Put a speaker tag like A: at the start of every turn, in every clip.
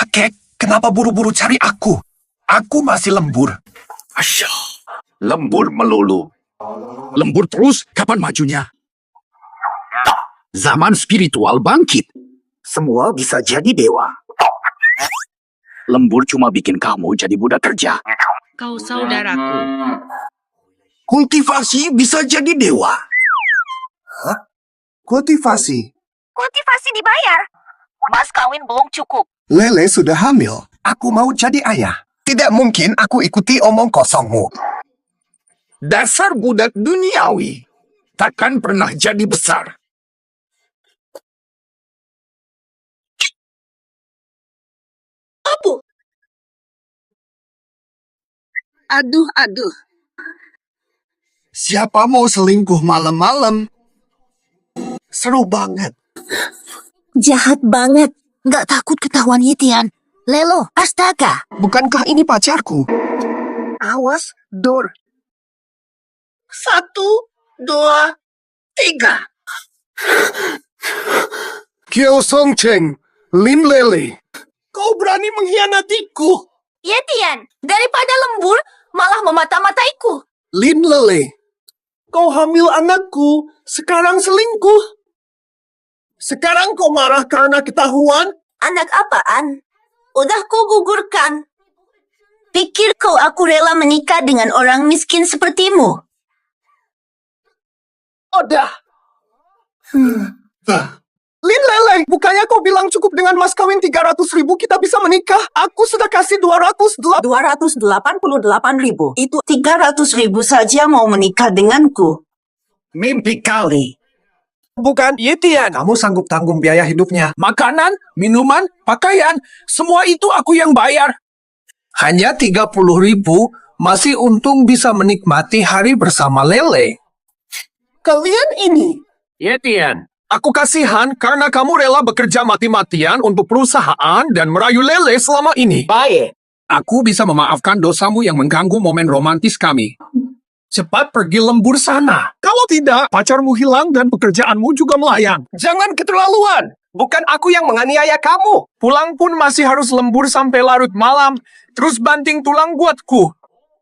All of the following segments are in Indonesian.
A: Kakek, kenapa buru-buru cari aku? Aku masih lembur.
B: Asya, lembur melulu. Lembur terus, kapan majunya? Zaman spiritual bangkit. Semua bisa jadi dewa. Lembur cuma bikin kamu jadi budak kerja.
C: Kau saudaraku.
B: Kultivasi bisa jadi dewa.
A: Kultivasi.
D: Kultivasi dibayar. Mas kawin belum cukup.
A: Lele sudah hamil. Aku mau jadi ayah. Tidak mungkin aku ikuti omong kosongmu.
B: Dasar budak duniawi. Takkan pernah jadi besar.
D: Aduh. Aduh.
A: Siapa mau selingkuh malam-malam? Seru banget.
D: Jahat banget. Nggak takut ketahuan Yitian. Lelo, astaga.
A: Bukankah ini pacarku?
B: Awas, Dor. 1, 2, 3.
A: Kiao Song Cheng, Lin Lele. Kau berani mengkhianatiku.
D: Yitian, daripada lembur, malah memata-mataiku.
A: Lin Lele. Kau hamil anakku, sekarang selingkuh. Sekarang kau marah karena ketahuan?
D: Anak apaan? Udah kau gugurkan. Pikir kau aku rela menikah dengan orang miskin sepertimu?
A: Udah. Lin Lele, bukannya kau bilang cukup dengan mas kawin 300.000 kita bisa menikah? Aku sudah kasih
D: 288.000. Itu 300.000 saja mau menikah denganku.
B: Mimpi kali.
A: Bukan, Yetian. Kamu sanggup tanggung biaya hidupnya.
B: Makanan, minuman, pakaian, semua itu aku yang bayar.
A: Hanya 30.000, masih untung bisa menikmati hari bersama Lele. Kalian ini.
B: Yetian.
A: Aku kasihan karena kamu rela bekerja mati-matian untuk perusahaan dan merayu Lele selama ini.
B: Baik. Aku bisa memaafkan dosamu yang mengganggu momen romantis kami.
A: Cepat pergi lembur sana. Kalau tidak, pacarmu hilang dan pekerjaanmu juga melayang. Jangan keterlaluan. Bukan aku yang menganiaya kamu. Pulang pun masih harus lembur sampai larut malam. Terus banting tulang buatku.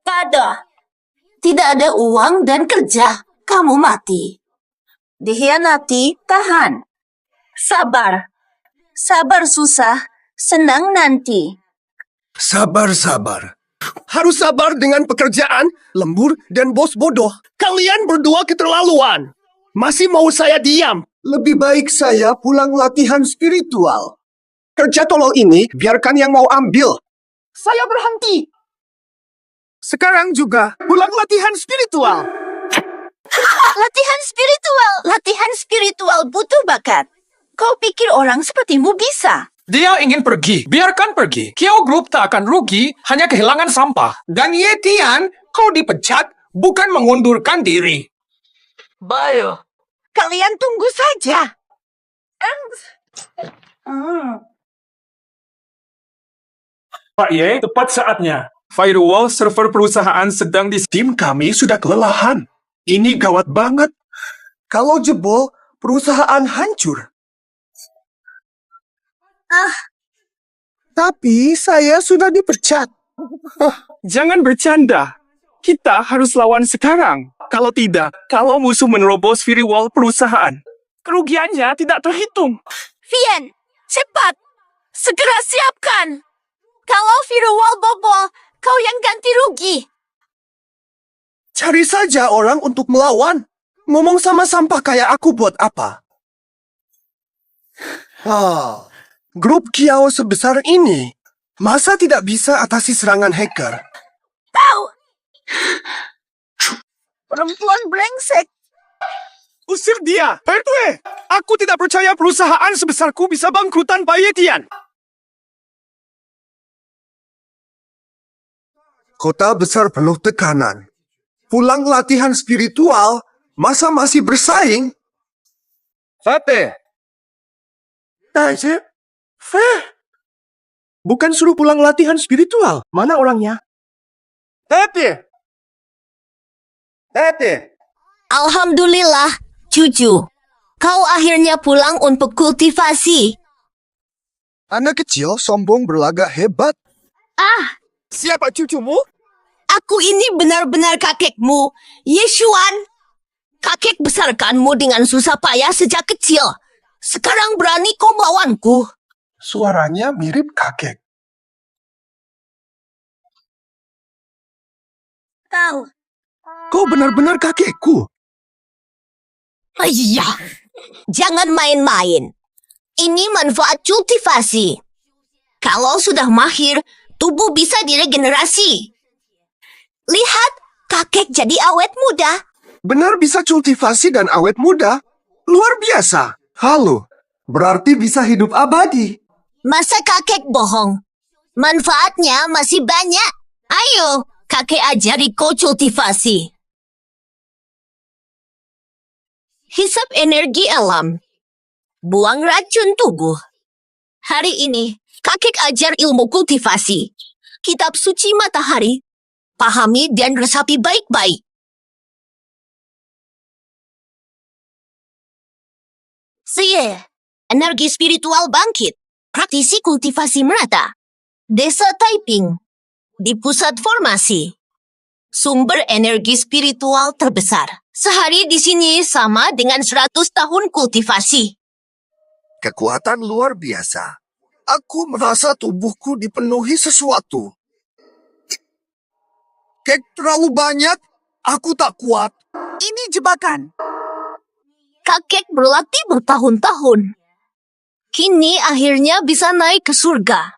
D: Kada. Tidak ada uang dan kerja. Kamu mati. Dikhianati, tahan. Sabar. Sabar susah, senang nanti.
A: Sabar. Harus sabar dengan pekerjaan, lembur, dan bos bodoh. Kalian berdua keterlaluan. Masih mau saya diam? Lebih baik saya pulang latihan spiritual. Kerja tolol ini biarkan yang mau ambil. Saya berhenti. Sekarang juga pulang latihan spiritual.
D: Latihan spiritual butuh bakat. Kau pikir orang sepertimu bisa?
A: Dia ingin pergi. Biarkan pergi. Kiao Group tak akan rugi, hanya kehilangan sampah. Dan Yetian, kau dipecat, bukan mengundurkan diri.
D: Bayo. Kalian tunggu saja.
E: Pak Ye, tepat saatnya. Firewall server perusahaan sedang di...
A: Tim kami sudah kelelahan. Ini gawat banget. Kalau jebol, perusahaan hancur. Tapi saya sudah dipecat.
E: Jangan bercanda. Kita harus lawan sekarang. Kalau tidak, kalau musuh menerobos firewall perusahaan, kerugiannya tidak terhitung.
D: Vian, cepat. Segera siapkan. Kalau firewall bobol, kau yang ganti rugi.
A: Cari saja orang untuk melawan. Ngomong sama sampah kayak aku buat apa? Grup Kiao sebesar ini. Masa tidak bisa atasi serangan hacker?
D: Tahu. Perempuan brengsek.
A: Usir dia! RT! Aku tidak percaya perusahaan sebesarku bisa bangkrut tanpa Yetian. Kota besar penuh tekanan. Pulang latihan spiritual, masa masih bersaing? Fateh. Tajib. Bukan suruh pulang latihan spiritual. Mana orangnya? Teteh.
D: Alhamdulillah, cucu. Kau akhirnya pulang untuk kultivasi.
A: Anak kecil sombong berlagak hebat.
D: Ah,
E: Siapa cucumu?
D: aku ini benar-benar kakekmu, Yeshuan. Kakek besarkanmu dengan susah payah sejak kecil. Sekarang berani kau melawanku.
A: Suaranya mirip kakek.
D: Tahu.
A: Kau benar-benar kakekku.
D: Iya, jangan main-main. Ini manfaat kultivasi. Kalau sudah mahir, tubuh bisa diregenerasi. Lihat, kakek jadi awet muda.
A: Benar bisa kultivasi dan awet muda. Luar biasa. Halo, berarti bisa hidup abadi.
D: Masa kakek bohong? Manfaatnya masih banyak. Ayo, kakek ajari kau kultivasi. Hisap energi alam. Buang racun tubuh. Hari ini, kakek ajar ilmu kultivasi. Kitab suci matahari. Pahami dan resapi baik-baik. Siye, energi spiritual bangkit. Praktisi kultivasi merata. Desa Taiping. Di pusat formasi. Sumber energi spiritual terbesar. Sehari di sini sama dengan 100 tahun kultivasi.
A: Kekuatan luar biasa. Aku merasa tubuhku dipenuhi sesuatu. Kek terlalu banyak, aku tak kuat.
E: Ini jebakan.
D: Kakek berlatih bertahun-tahun. Kini akhirnya bisa naik ke surga.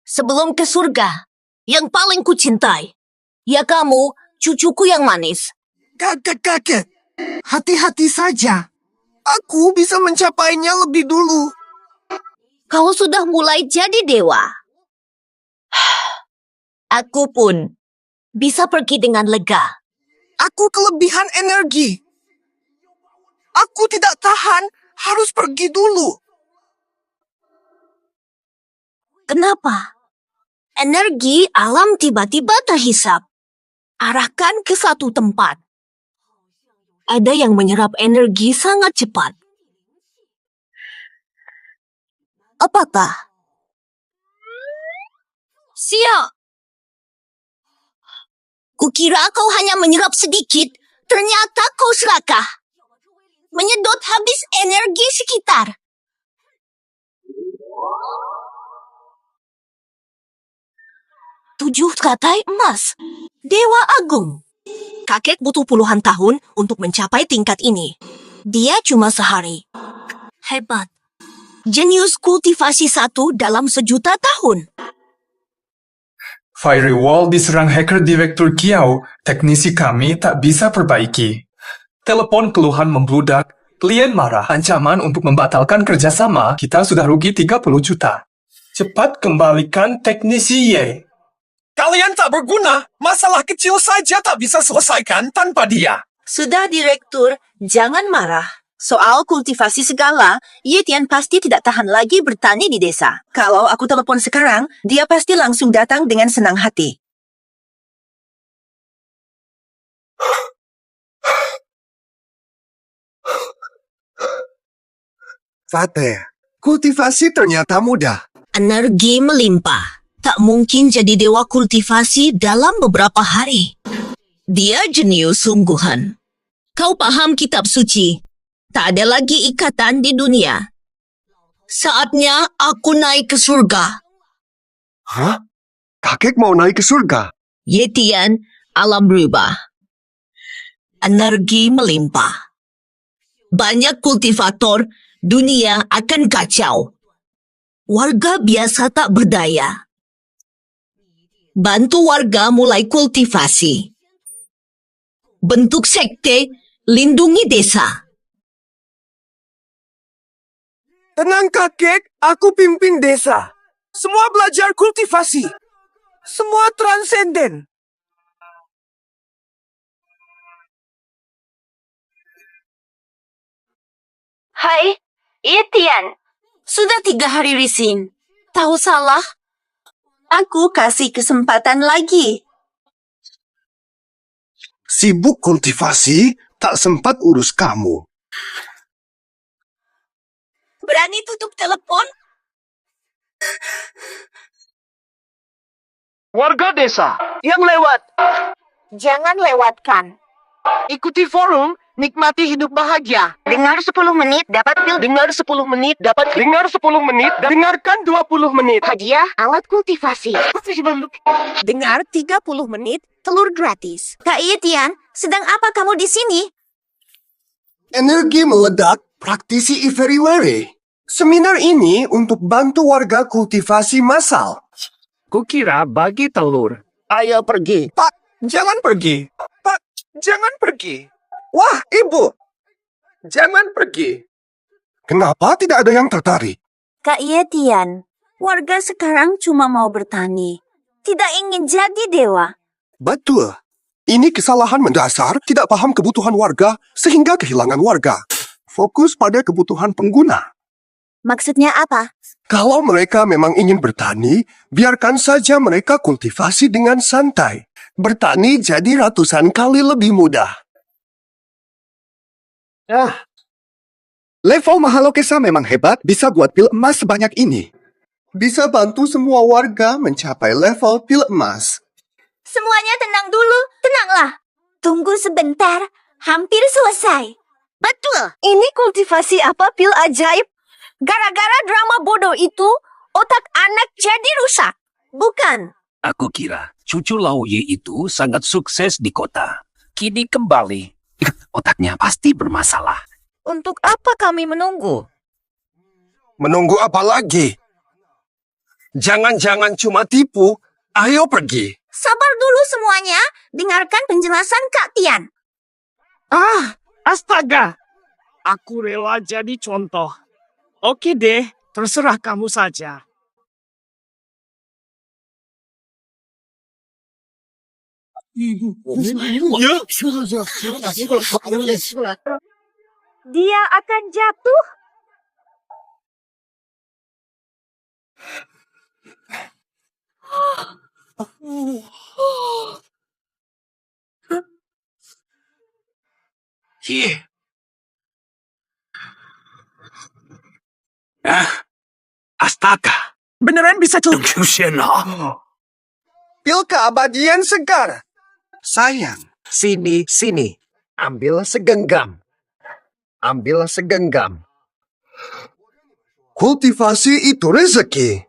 D: Sebelum ke surga, yang paling kucintai. Ya kamu, cucuku yang manis.
A: Kakek, hati-hati saja. Aku bisa mencapainya lebih dulu.
D: Kau sudah mulai jadi dewa. Aku pun bisa pergi dengan lega.
A: Aku kelebihan energi. Aku tidak tahan, harus pergi dulu.
D: Kenapa? Energi alam tiba-tiba terhisap. Arahkan ke satu tempat. Ada yang menyerap energi sangat cepat. Apakah? Siap. Kukira kau hanya menyerap sedikit, ternyata kau serakah. Menyedot habis energi sekitar. Tujuh teratai emas. Dewa Agung. Kakek butuh puluhan tahun untuk mencapai tingkat ini. Dia cuma sehari. Hebat. Jenius kultivasi 1 dalam 1.000.000 tahun.
F: Firewall diserang hacker Direktur Kiao, teknisi kami tak bisa perbaiki. Telepon keluhan membludak, klien marah, ancaman untuk membatalkan kerjasama, kita sudah rugi 30 juta. Cepat kembalikan teknisi Y.
E: Kalian tak berguna. Masalah kecil saja tak bisa selesaikan tanpa dia.
G: Sudah, Direktur. Jangan marah. Soal kultivasi segala, Yetian pasti tidak tahan lagi bertani di desa. Kalau aku telepon sekarang, dia pasti langsung datang dengan senang hati.
A: Fateh, kultivasi ternyata mudah.
D: Energi melimpah. Tak mungkin jadi dewa kultivasi dalam beberapa hari. Dia jenius sungguhan. Kau paham kitab suci? Tak ada lagi ikatan di dunia. Saatnya aku naik ke surga.
A: Hah? Kakek mau naik ke surga?
D: Yetian, alam berubah. Energi melimpah. Banyak kultivator, dunia akan kacau. Warga biasa tak berdaya. Bantu warga mulai kultivasi. Bentuk sekte, lindungi desa.
E: Tenang kakek, aku pimpin desa. Semua belajar kultivasi. Semua transenden.
D: Hai, Yetian. Sudah 3 hari rising. Tahu salah?
G: Aku kasih kesempatan lagi.
A: Sibuk kultivasi, tak sempat urus kamu.
D: Berani tutup telepon?
A: Warga desa yang lewat,
G: Jangan lewatkan.
A: ikuti forum, nikmati hidup bahagia.
G: Dengar 10 menit dapat pil
A: Dengar 10 menit dapat dengar 10 menit dan dengarkan 20 menit.
G: hadiah alat kultivasi. Dengar 30 menit telur gratis. Kak Yetian, sedang apa kamu di sini?
A: Energi meledak, praktisi everywhere. Seminar ini untuk bantu warga kultivasi massal.
E: Kukira bagi telur.
A: Ayo pergi.
F: Pak, jangan pergi. Pak, jangan pergi.
A: Wah, ibu. Jangan pergi. Kenapa tidak ada yang tertarik?
G: Kak Yetian, warga sekarang cuma mau bertani. Tidak ingin jadi dewa.
A: Betul. Ini kesalahan mendasar, tidak paham kebutuhan warga, sehingga kehilangan warga. Fokus pada kebutuhan pengguna.
G: Maksudnya apa?
A: Kalau mereka memang ingin bertani, biarkan saja mereka kultivasi dengan santai. Bertani jadi ratusan kali lebih mudah. Level Mahalokesa memang hebat, bisa buat pil emas sebanyak ini. Bisa bantu semua warga mencapai level pil emas.
G: Semuanya tenang dulu, tenanglah. Tunggu sebentar, hampir selesai. Betul. Ini kultivasi apa pil ajaib? Gara-gara drama bodoh itu, otak anak jadi rusak. Bukan.
B: Aku kira cucu Lau Ye itu sangat sukses di kota. Kini kembali. Otaknya pasti bermasalah.
G: Untuk apa kami menunggu?
A: Menunggu apa lagi? Jangan-jangan cuma tipu. Ayo pergi.
G: Sabar dulu semuanya, dengarkan penjelasan Kak Tian.
E: Astaga. Aku rela jadi contoh. Oke deh, terserah kamu saja.
G: Dia akan jatuh.
B: Astaga.
E: Beneran bisa celuk.
A: Pil keabadian segar. Sayang, sini. Ambil segenggam. Kultivasi itu rezeki.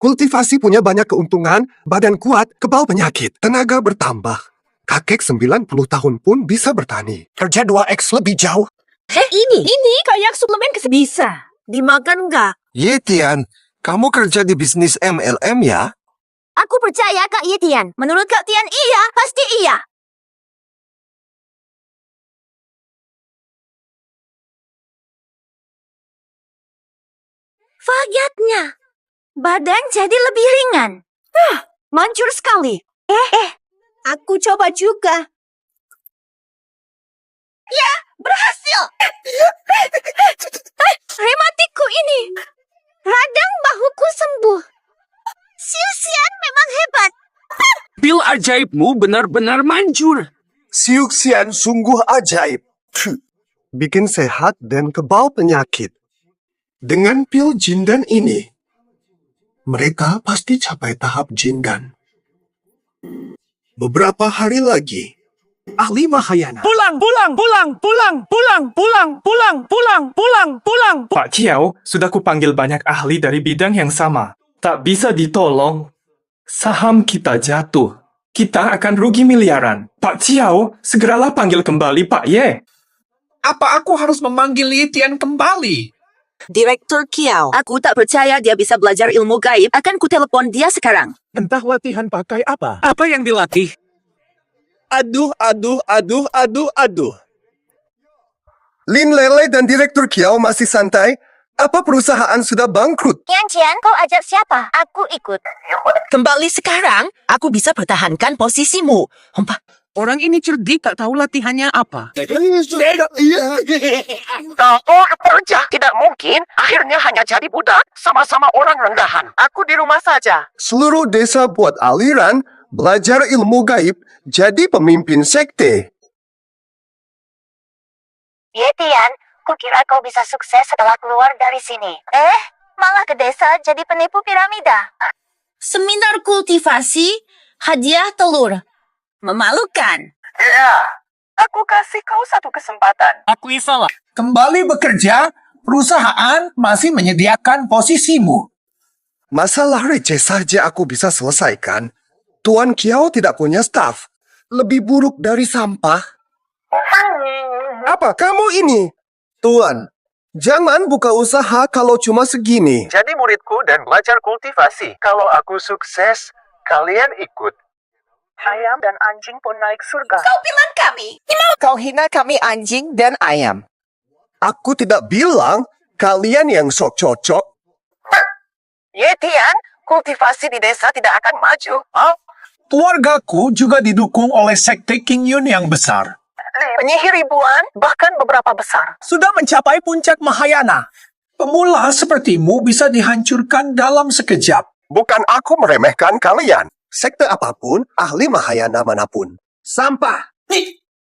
A: Kultivasi punya banyak keuntungan, badan kuat, kebal penyakit, tenaga bertambah. Kakek 90 tahun pun bisa bertani. Kerja 2x lebih jauh.
G: Ini kayak suplemen bisa. Dimakan nggak?
A: Yetian, kamu kerja di bisnis MLM ya?
G: Aku percaya Kak Yetian. Menurut Kak Tian iya, pasti iya. Fagatnya, badan jadi lebih ringan. Manjur sekali. Aku coba juga. Ya, berhasil. Rematikku ini. Radang bahuku sembuh. Siusian memang hebat.
B: Pil ajaibmu benar-benar manjur.
A: Siuksian sungguh ajaib. Bikin sehat dan kebal penyakit. Dengan pil Jindan ini, mereka pasti capai tahap Jindan. Beberapa hari lagi, ahli Mahayana.
E: Pulang. Pak Kiao, sudah kupanggil banyak ahli dari bidang yang sama. Tak bisa ditolong. Saham kita jatuh. Kita akan rugi miliaran. Pak Kiao, segeralah panggil kembali Pak Ye.
B: Apa aku harus memanggil Litian kembali?
G: Direktur Kiao, aku tak percaya dia bisa belajar ilmu gaib. Akan kutelepon dia sekarang.
E: Entah latihan pakai apa.
B: Apa yang dilatih?
A: Aduh. Lin Lele dan Direktur Kiao masih santai? Apa perusahaan sudah bangkrut?
G: Yan Jian, kau ajak siapa? Aku ikut. Kembali sekarang, aku bisa pertahankan posisimu.
B: Orang ini cerdik, tak tahu latihannya apa.
A: Kerja tidak mungkin. Akhirnya hanya jadi budak. Sama-sama orang rendahan. Aku di rumah saja. Seluruh desa buat aliran, belajar ilmu gaib, jadi pemimpin sekte.
G: Yetian, kukira kau bisa sukses setelah keluar dari sini. malah ke desa jadi penipu piramida.
D: Seminar kultivasi, hadiah telur. Memalukan.
H: Ya, aku kasih kau satu kesempatan.
B: Akui salah.
I: Kembali bekerja, perusahaan masih menyediakan posisimu.
A: Masalah receh saja aku bisa selesaikan. Tuan Kiao tidak punya staf. Lebih buruk dari sampah. Apa kamu ini? Tuan, jangan buka usaha kalau cuma segini.
H: Jadi muridku dan belajar kultivasi. Kalau aku sukses, kalian ikut. Ayam dan anjing pun naik surga.
G: Kau bilang kami.
H: Kau hina kami anjing dan ayam.
A: Aku tidak bilang kalian yang sok cocok.
H: Yetian, kultivasi di desa tidak akan maju.
I: Keluargaku juga didukung oleh sekte King Yun yang besar.
H: Penyihir ribuan, bahkan beberapa besar.
I: Sudah mencapai puncak Mahayana. Pemula sepertimu bisa dihancurkan dalam sekejap.
A: Bukan aku meremehkan kalian. Sekte apapun, ahli Mahayana manapun. Sampah.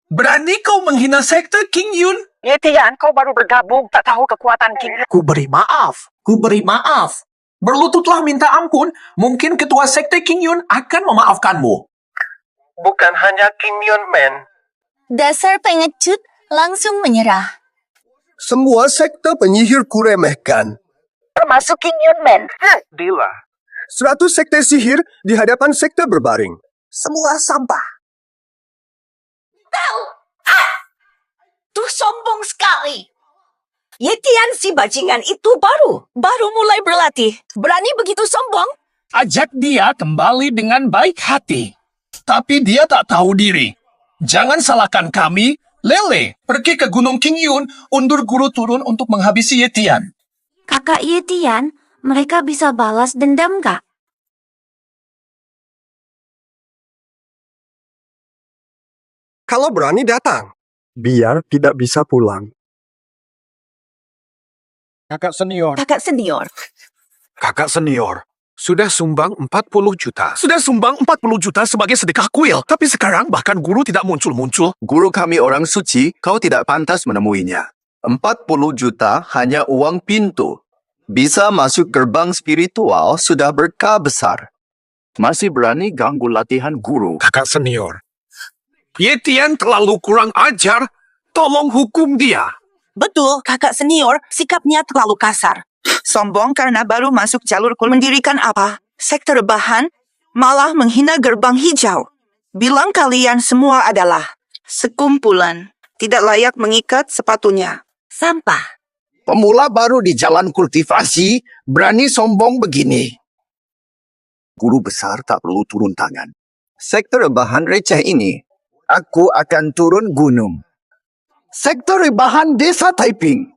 I: Berani kau menghina sekte King Yun?
H: Yetian, kau baru bergabung, tak tahu kekuatan King.
I: Ku beri maaf. Berlututlah minta ampun, mungkin ketua sekte King Yun akan memaafkanmu.
H: Bukan hanya King Yun Man.
G: Dasar pengecut langsung menyerah.
A: Semua sekte penyihir kuremehkan.
H: Termasuk King Yun Man. Dila.
A: 100 sekte sihir di hadapan sekte berbaring.
H: Semua sampah.
D: Tuh sombong sekali. Yetian si bajingan itu baru mulai berlatih. Berani begitu sombong?
I: Ajak dia kembali dengan baik hati. Tapi dia tak tahu diri. Jangan salahkan kami. Lele, pergi ke Gunung King Yun, undur guru turun untuk menghabisi Yetian.
G: Kakak Yetian, mereka bisa balas dendam gak?
A: Kalau berani datang. Biar tidak bisa pulang.
I: Kakak senior.
B: Kakak senior, sudah sumbang 40 juta. Sudah sumbang 40 juta sebagai sedekah kuil. Tapi sekarang bahkan guru tidak muncul-muncul.
J: Guru kami orang suci, kau tidak pantas menemuinya. 40 juta hanya uang pintu. Bisa masuk gerbang spiritual sudah berkah besar. Masih berani ganggu latihan guru.
B: Kakak senior, Yetian terlalu kurang ajar. Tolong hukum dia.
K: Betul, kakak senior, sikapnya terlalu kasar. Sombong karena baru masuk jalur mendirikan apa? Sekte rebahan, malah menghina gerbang hijau. Bilang kalian semua adalah sekumpulan, tidak layak mengikat sepatunya.
D: Sampah.
J: Pemula baru di jalan kultivasi, berani sombong begini. Guru besar tak perlu turun tangan. Sekte rebahan receh ini, aku akan turun gunung. Sekte rebahan desa Taiping.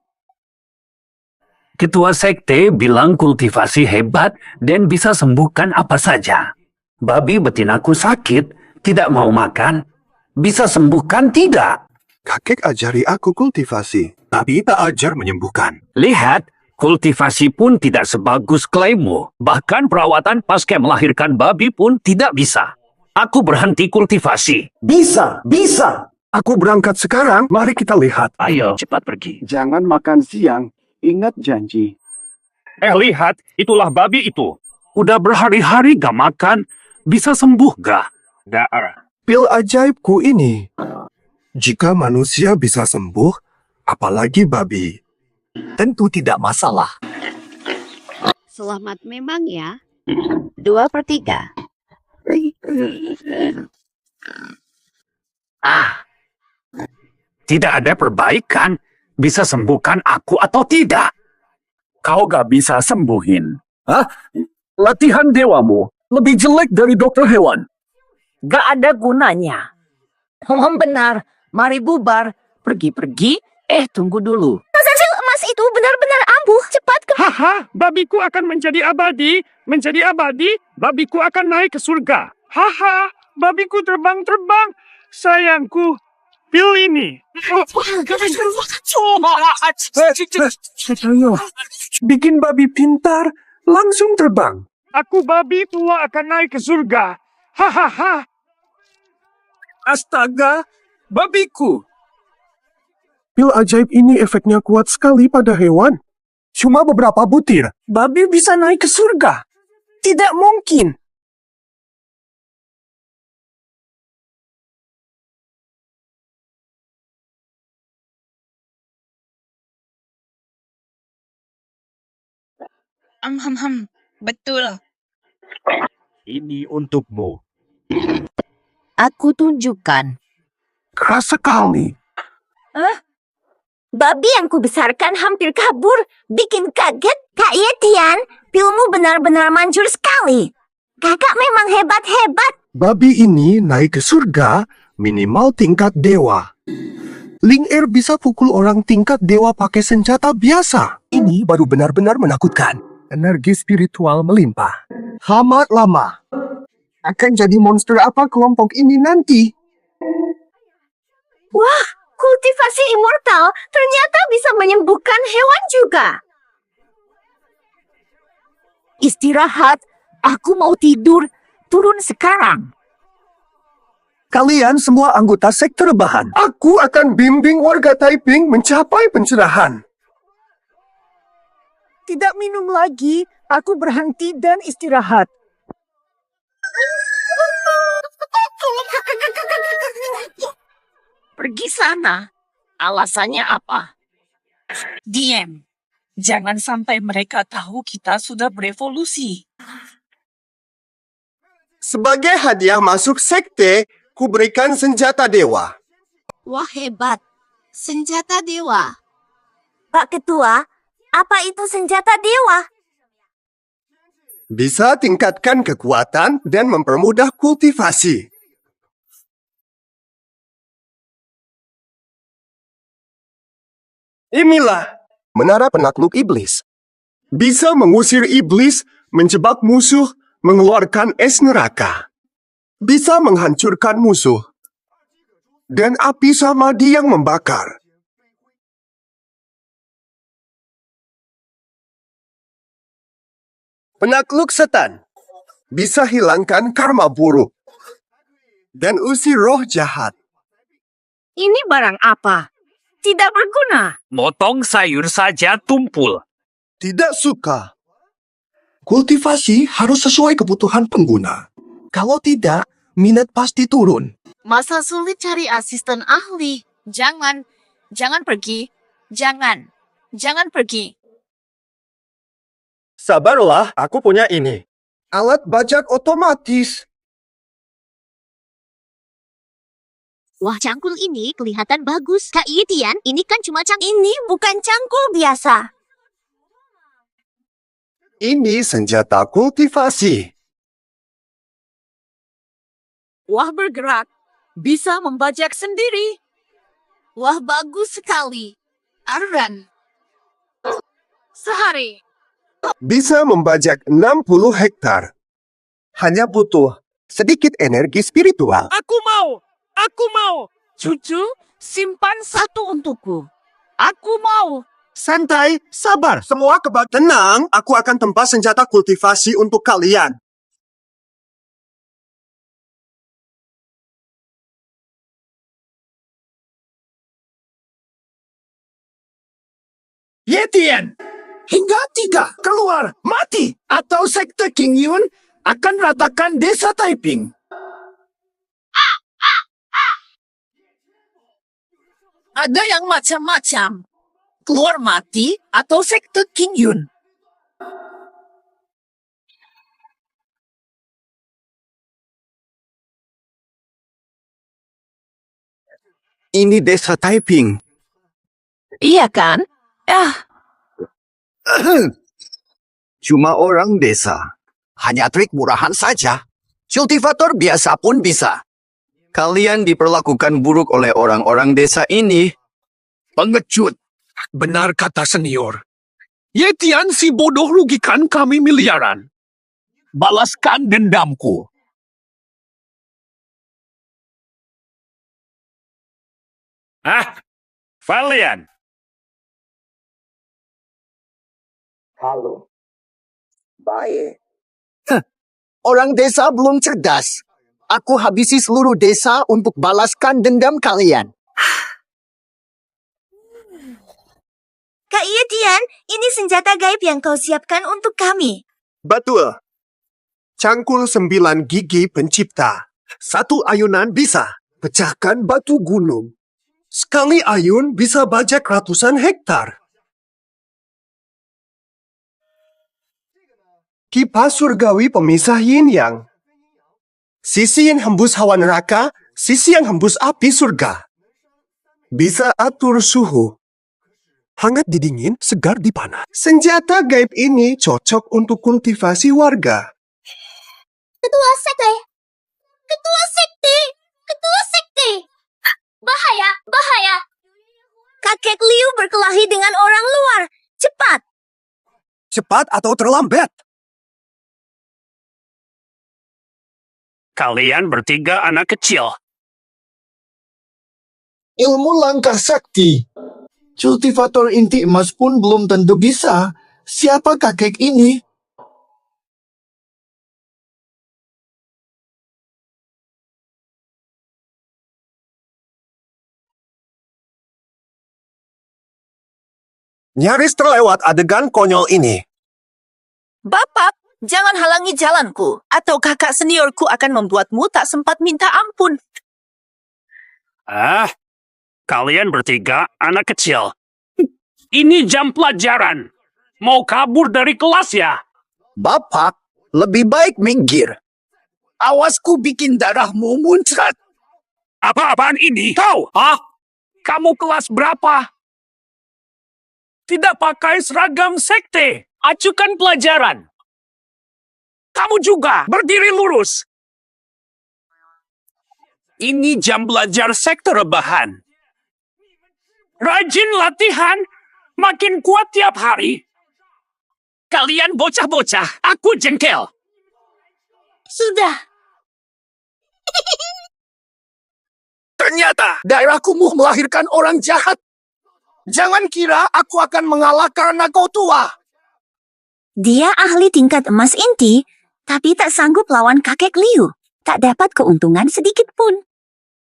B: Ketua sekte bilang kultivasi hebat dan bisa sembuhkan apa saja. Babi betinaku sakit, tidak mau makan. Bisa sembuhkan tidak?
A: Kakek ajari aku kultivasi, tapi tak ajar menyembuhkan.
B: Lihat, kultivasi pun tidak sebagus klaimmu. Bahkan perawatan pasca melahirkan babi pun tidak bisa. Aku berhenti kultivasi.
A: Bisa. Aku berangkat sekarang, mari kita lihat.
B: Ayo, cepat pergi.
J: Jangan makan siang, ingat janji.
B: Lihat, itulah babi itu. Udah berhari-hari gak makan, bisa sembuh gak?
A: Pil ajaibku ini. Jika manusia bisa sembuh, apalagi babi.
I: Tentu tidak masalah.
C: Selamat memang ya. 2/3.
B: Tidak ada perbaikan. Bisa sembuhkan aku atau tidak? Kau gak bisa sembuhin. Latihan dewamu lebih jelek dari dokter hewan.
D: Gak ada gunanya. Benar. Mari bubar. Pergi-pergi. Tunggu dulu.
G: Hasil emas itu benar-benar ampuh. Cepat ke...
E: Haha, babiku akan menjadi abadi. Menjadi abadi, babiku akan naik ke surga. Haha, babiku terbang-terbang. Sayangku, pil ini.
A: Bikin babi pintar, langsung terbang.
E: Aku babi tua akan naik ke surga. Hahaha.
A: Astaga, babiku. Pil ajaib ini efeknya kuat sekali pada hewan. Cuma beberapa butir. Babi bisa naik ke surga. Tidak mungkin.
C: Betul.
B: Ini untukmu.
D: Aku tunjukkan.
A: Keras sekali.
G: Babi yang kubesarkan hampir kabur. Bikin kaget. Kak Yetian, pilmu benar-benar manjur sekali. Kakak memang hebat-hebat.
A: Babi ini naik ke surga minimal tingkat dewa. Ling Er bisa pukul orang tingkat dewa pakai senjata biasa. Ini baru benar-benar menakutkan. Energi spiritual melimpah. Amat lama. Akan jadi monster apa kelompok ini nanti?
G: Wah, kultivasi immortal ternyata bisa menyembuhkan hewan juga.
D: Istirahat. Aku mau tidur. Turun sekarang.
A: Kalian semua anggota sektor rebahan. Aku akan bimbing warga Taiping mencapai pencerahan. Tidak minum lagi. Aku berhenti dan istirahat.
D: Pergi sana. Alasannya apa? Diam. Jangan sampai mereka tahu kita sudah berevolusi.
A: Sebagai hadiah masuk sekte, ku berikan senjata dewa.
D: Wah, hebat. Senjata dewa.
G: Pak Ketua, apa itu senjata dewa?
A: Bisa tingkatkan kekuatan dan mempermudah kultivasi. Inilah menara penakluk iblis. Bisa mengusir iblis, menjebak musuh, mengeluarkan es neraka. Bisa menghancurkan musuh. Dan api samadi yang membakar. Penakluk setan. Bisa hilangkan karma buruk. Dan usir roh jahat.
D: Ini barang apa? Tidak berguna.
B: Motong sayur saja tumpul.
A: Tidak suka. Kultivasi harus sesuai kebutuhan pengguna. Kalau tidak, minat pasti turun.
D: Masa sulit cari asisten ahli? Jangan pergi. Jangan pergi.
A: Sabarlah, aku punya ini. Alat bajak otomatis.
G: Wah, cangkul ini kelihatan bagus. Kak Yetian, ini kan cuma cangkul. Ini bukan cangkul biasa.
A: Ini senjata kultivasi.
D: Wah, bergerak. Bisa membajak sendiri. Wah, bagus sekali. Aran. Sehari.
A: Bisa membajak 60 hektar. Hanya butuh sedikit energi spiritual.
D: Aku mau. Cucu, simpan satu untukku. Aku mau.
A: Santai, sabar. Semua tenang, aku akan tempa senjata kultivasi untuk kalian.
B: Yetian! Hingga 3 keluar, mati, atau sekte King Yun akan ratakan desa Taiping.
D: Ada yang macam-macam. Keluar mati atau sekte King Yun.
J: Ini desa Taiping.
D: Iya kan?
J: Cuma orang desa. Hanya trik murahan saja. Kultivator biasa pun bisa. Kalian diperlakukan buruk oleh orang-orang desa ini.
I: Pengecut. Benar kata senior. Yetian si bodoh rugikan kami miliaran. Balaskan dendamku.
B: Valian.
J: Halo. Baik. Orang desa belum cerdas. Aku habisi seluruh desa untuk balaskan dendam kalian.
G: Kak Yetian, ini senjata gaib yang kau siapkan untuk kami.
A: Betul. Cangkul 9 gigi pencipta. Satu ayunan bisa pecahkan batu gunung. Sekali ayun bisa bajak ratusan hektar. Kipas surgawi pemisah yin yang. Sisi yang hembus hawa neraka, sisi yang hembus api surga. Bisa atur suhu. Hangat didingin, segar dipanas. Senjata gaib ini cocok untuk kultivasi warga.
G: Ketua sekte! Ketua sekte! Ketua sekte! Bahaya! Bahaya! Kakek Liu berkelahi dengan orang luar. Cepat!
A: Cepat atau terlambat?
B: Kalian bertiga anak kecil.
J: Ilmu langkah sakti. Kultivator inti emas pun belum tentu bisa. Siapa kakek ini?
A: Nyaris terlewat adegan konyol ini.
K: Bapak, jangan halangi jalanku, atau kakak seniorku akan membuatmu tak sempat minta ampun.
B: Kalian bertiga anak kecil. Ini jam pelajaran. Mau kabur dari kelas ya?
J: Bapak, lebih baik minggir. Awasku bikin darahmu muncrat.
B: Apa-apaan ini? Kau? Kamu kelas berapa? Tidak pakai seragam sekte. Acukan pelajaran. Kamu juga berdiri lurus. Ini jam belajar sekte rebahan. Rajin latihan, makin kuat tiap hari. Kalian bocah-bocah, aku jengkel.
G: Sudah.
A: Ternyata daerahku melahirkan orang jahat. Jangan kira aku akan mengalah karena kau tua.
G: Dia ahli tingkat emas inti, tapi tak sanggup lawan kakek Liu. Tak dapat keuntungan sedikit pun.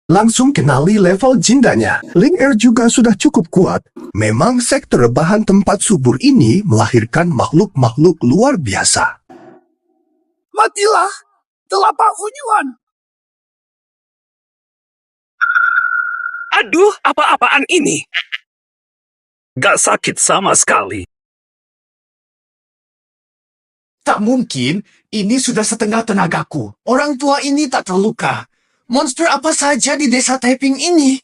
A: Langsung kenali level jindanya. Ling Er juga sudah cukup kuat. Memang sekte rebahan tempat subur ini melahirkan makhluk-makhluk luar biasa. Matilah, telapak Hunyuan.
B: Aduh, apa-apaan ini? Gak sakit sama sekali.
J: Tak mungkin, ini sudah setengah tenagaku. Orang tua ini tak terluka. Monster apa saja di desa Taiping ini?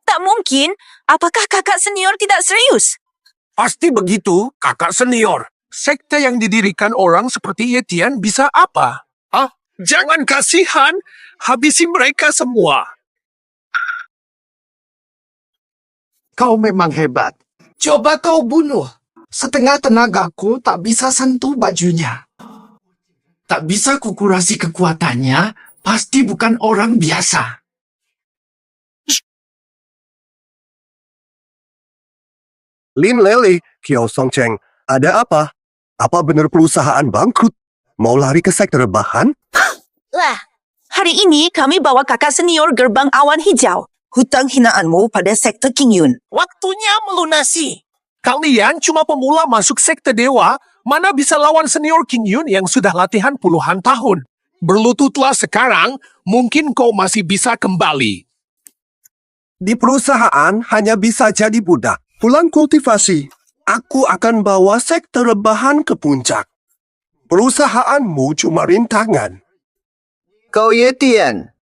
K: Tak mungkin, apakah kakak senior tidak serius?
A: Pasti begitu, kakak senior. Sekte yang didirikan orang seperti Yetian bisa apa? Jangan kasihan, habisi mereka semua.
J: Kau memang hebat. Coba kau bunuh. Setengah tenagaku tak bisa sentuh bajunya. Tak bisa kukurasi kekuatannya, pasti bukan orang biasa.
A: Lin Lele, Kiao Song Cheng, ada apa? Apa benar perusahaan bangkrut? Mau lari ke sekte rebahan?
K: Lah, hari ini kami bawa kakak senior gerbang awan hijau. Hutang hinaanmu pada sekte King Yun.
A: Waktunya melunasi. Kalian cuma pemula masuk sekte dewa, mana bisa lawan senior King Yun yang sudah latihan puluhan tahun. Berlututlah sekarang, mungkin kau masih bisa kembali. Di perusahaan hanya bisa jadi budak. Pulang kultivasi, aku akan bawa sekte rebahan ke puncak. Perusahaanmu cuma rintangan.
J: Kau Yetian.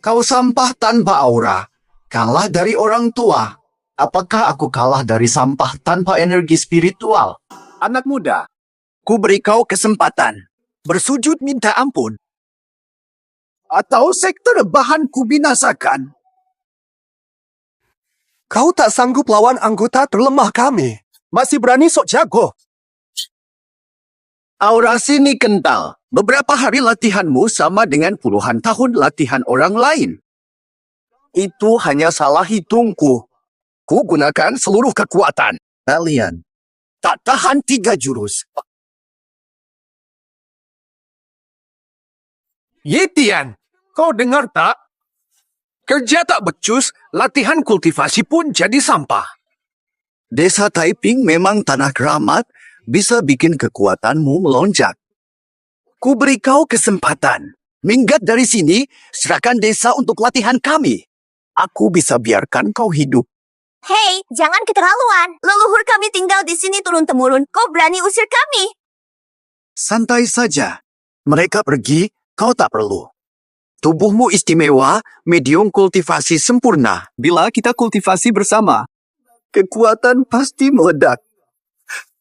J: Kau sampah tanpa aura. Kalah dari orang tua. Apakah aku kalah dari sampah tanpa energi spiritual?
A: Anak muda, ku beri kau kesempatan. Bersujud minta ampun. Atau sekte rebahan ku binasakan. Kau tak sanggup lawan anggota terlemah kami. Masih berani sok jago.
J: Aura sini kental. Beberapa hari latihanmu sama dengan puluhan tahun latihan orang lain. Itu hanya salah hitungku. Ku gunakan seluruh kekuatan. Kalian tak tahan 3 jurus.
A: Yetian, kau dengar tak? Kerja tak becus, latihan kultivasi pun jadi sampah.
J: Desa Taiping memang tanah keramat, bisa bikin kekuatanmu melonjak. Ku beri kau kesempatan. Minggat dari sini, serahkan desa untuk latihan kami. Aku bisa biarkan kau hidup.
G: Hei, jangan keterlaluan. Leluhur kami tinggal di sini turun-temurun. Kau berani usir kami?
J: Santai saja. Mereka pergi, kau tak perlu. Tubuhmu istimewa, medium kultivasi sempurna. Bila kita kultivasi bersama, kekuatan pasti meledak.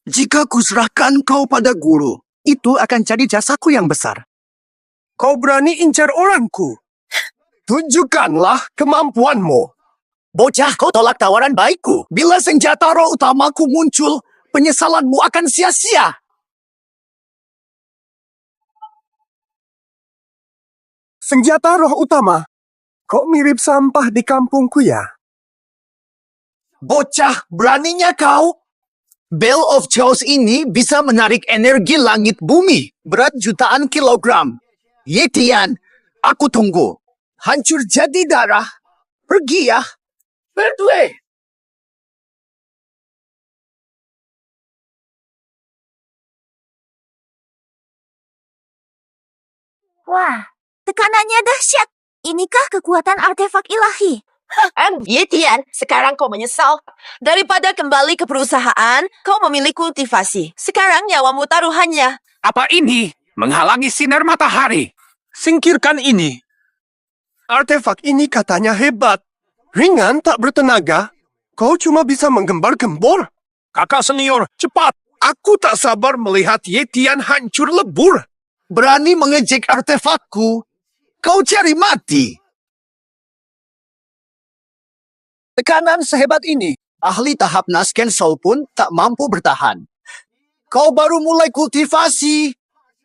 J: Jika kuserahkan kau pada guru, itu akan jadi jasaku yang besar.
A: Kau berani incar orangku? Tunjukkanlah kemampuanmu.
J: Bocah, kau tolak tawaran baikku. Bila senjata roh utamaku muncul, penyesalanmu akan sia-sia.
A: Senjata roh utama. Kok mirip sampah di kampungku ya?
J: Bocah, beraninya kau? Bell of Chaos ini bisa menarik energi langit bumi. Berat jutaan kilogram. Yetian, aku tunggu.
A: Hancur jadi darah. Pergi ya. Berdua.
G: Wah, tekanannya dahsyat. Inikah kekuatan artefak ilahi?
K: Yetian, sekarang kau menyesal. Daripada kembali ke perusahaan, kau memilih kultivasi. Sekarang nyawamu taruhannya.
B: Apa ini? Menghalangi sinar matahari.
A: Singkirkan ini. Artefak ini katanya hebat. Ringan tak bertenaga. Kau cuma bisa menggembar-gembor.
I: Kakak senior, cepat.
A: Aku tak sabar melihat Yetian hancur lebur.
J: Berani mengejek artefakku? Kau cari mati. Tekanan sehebat ini, ahli tahap Nasken Soul pun tak mampu bertahan. Kau baru mulai kultivasi.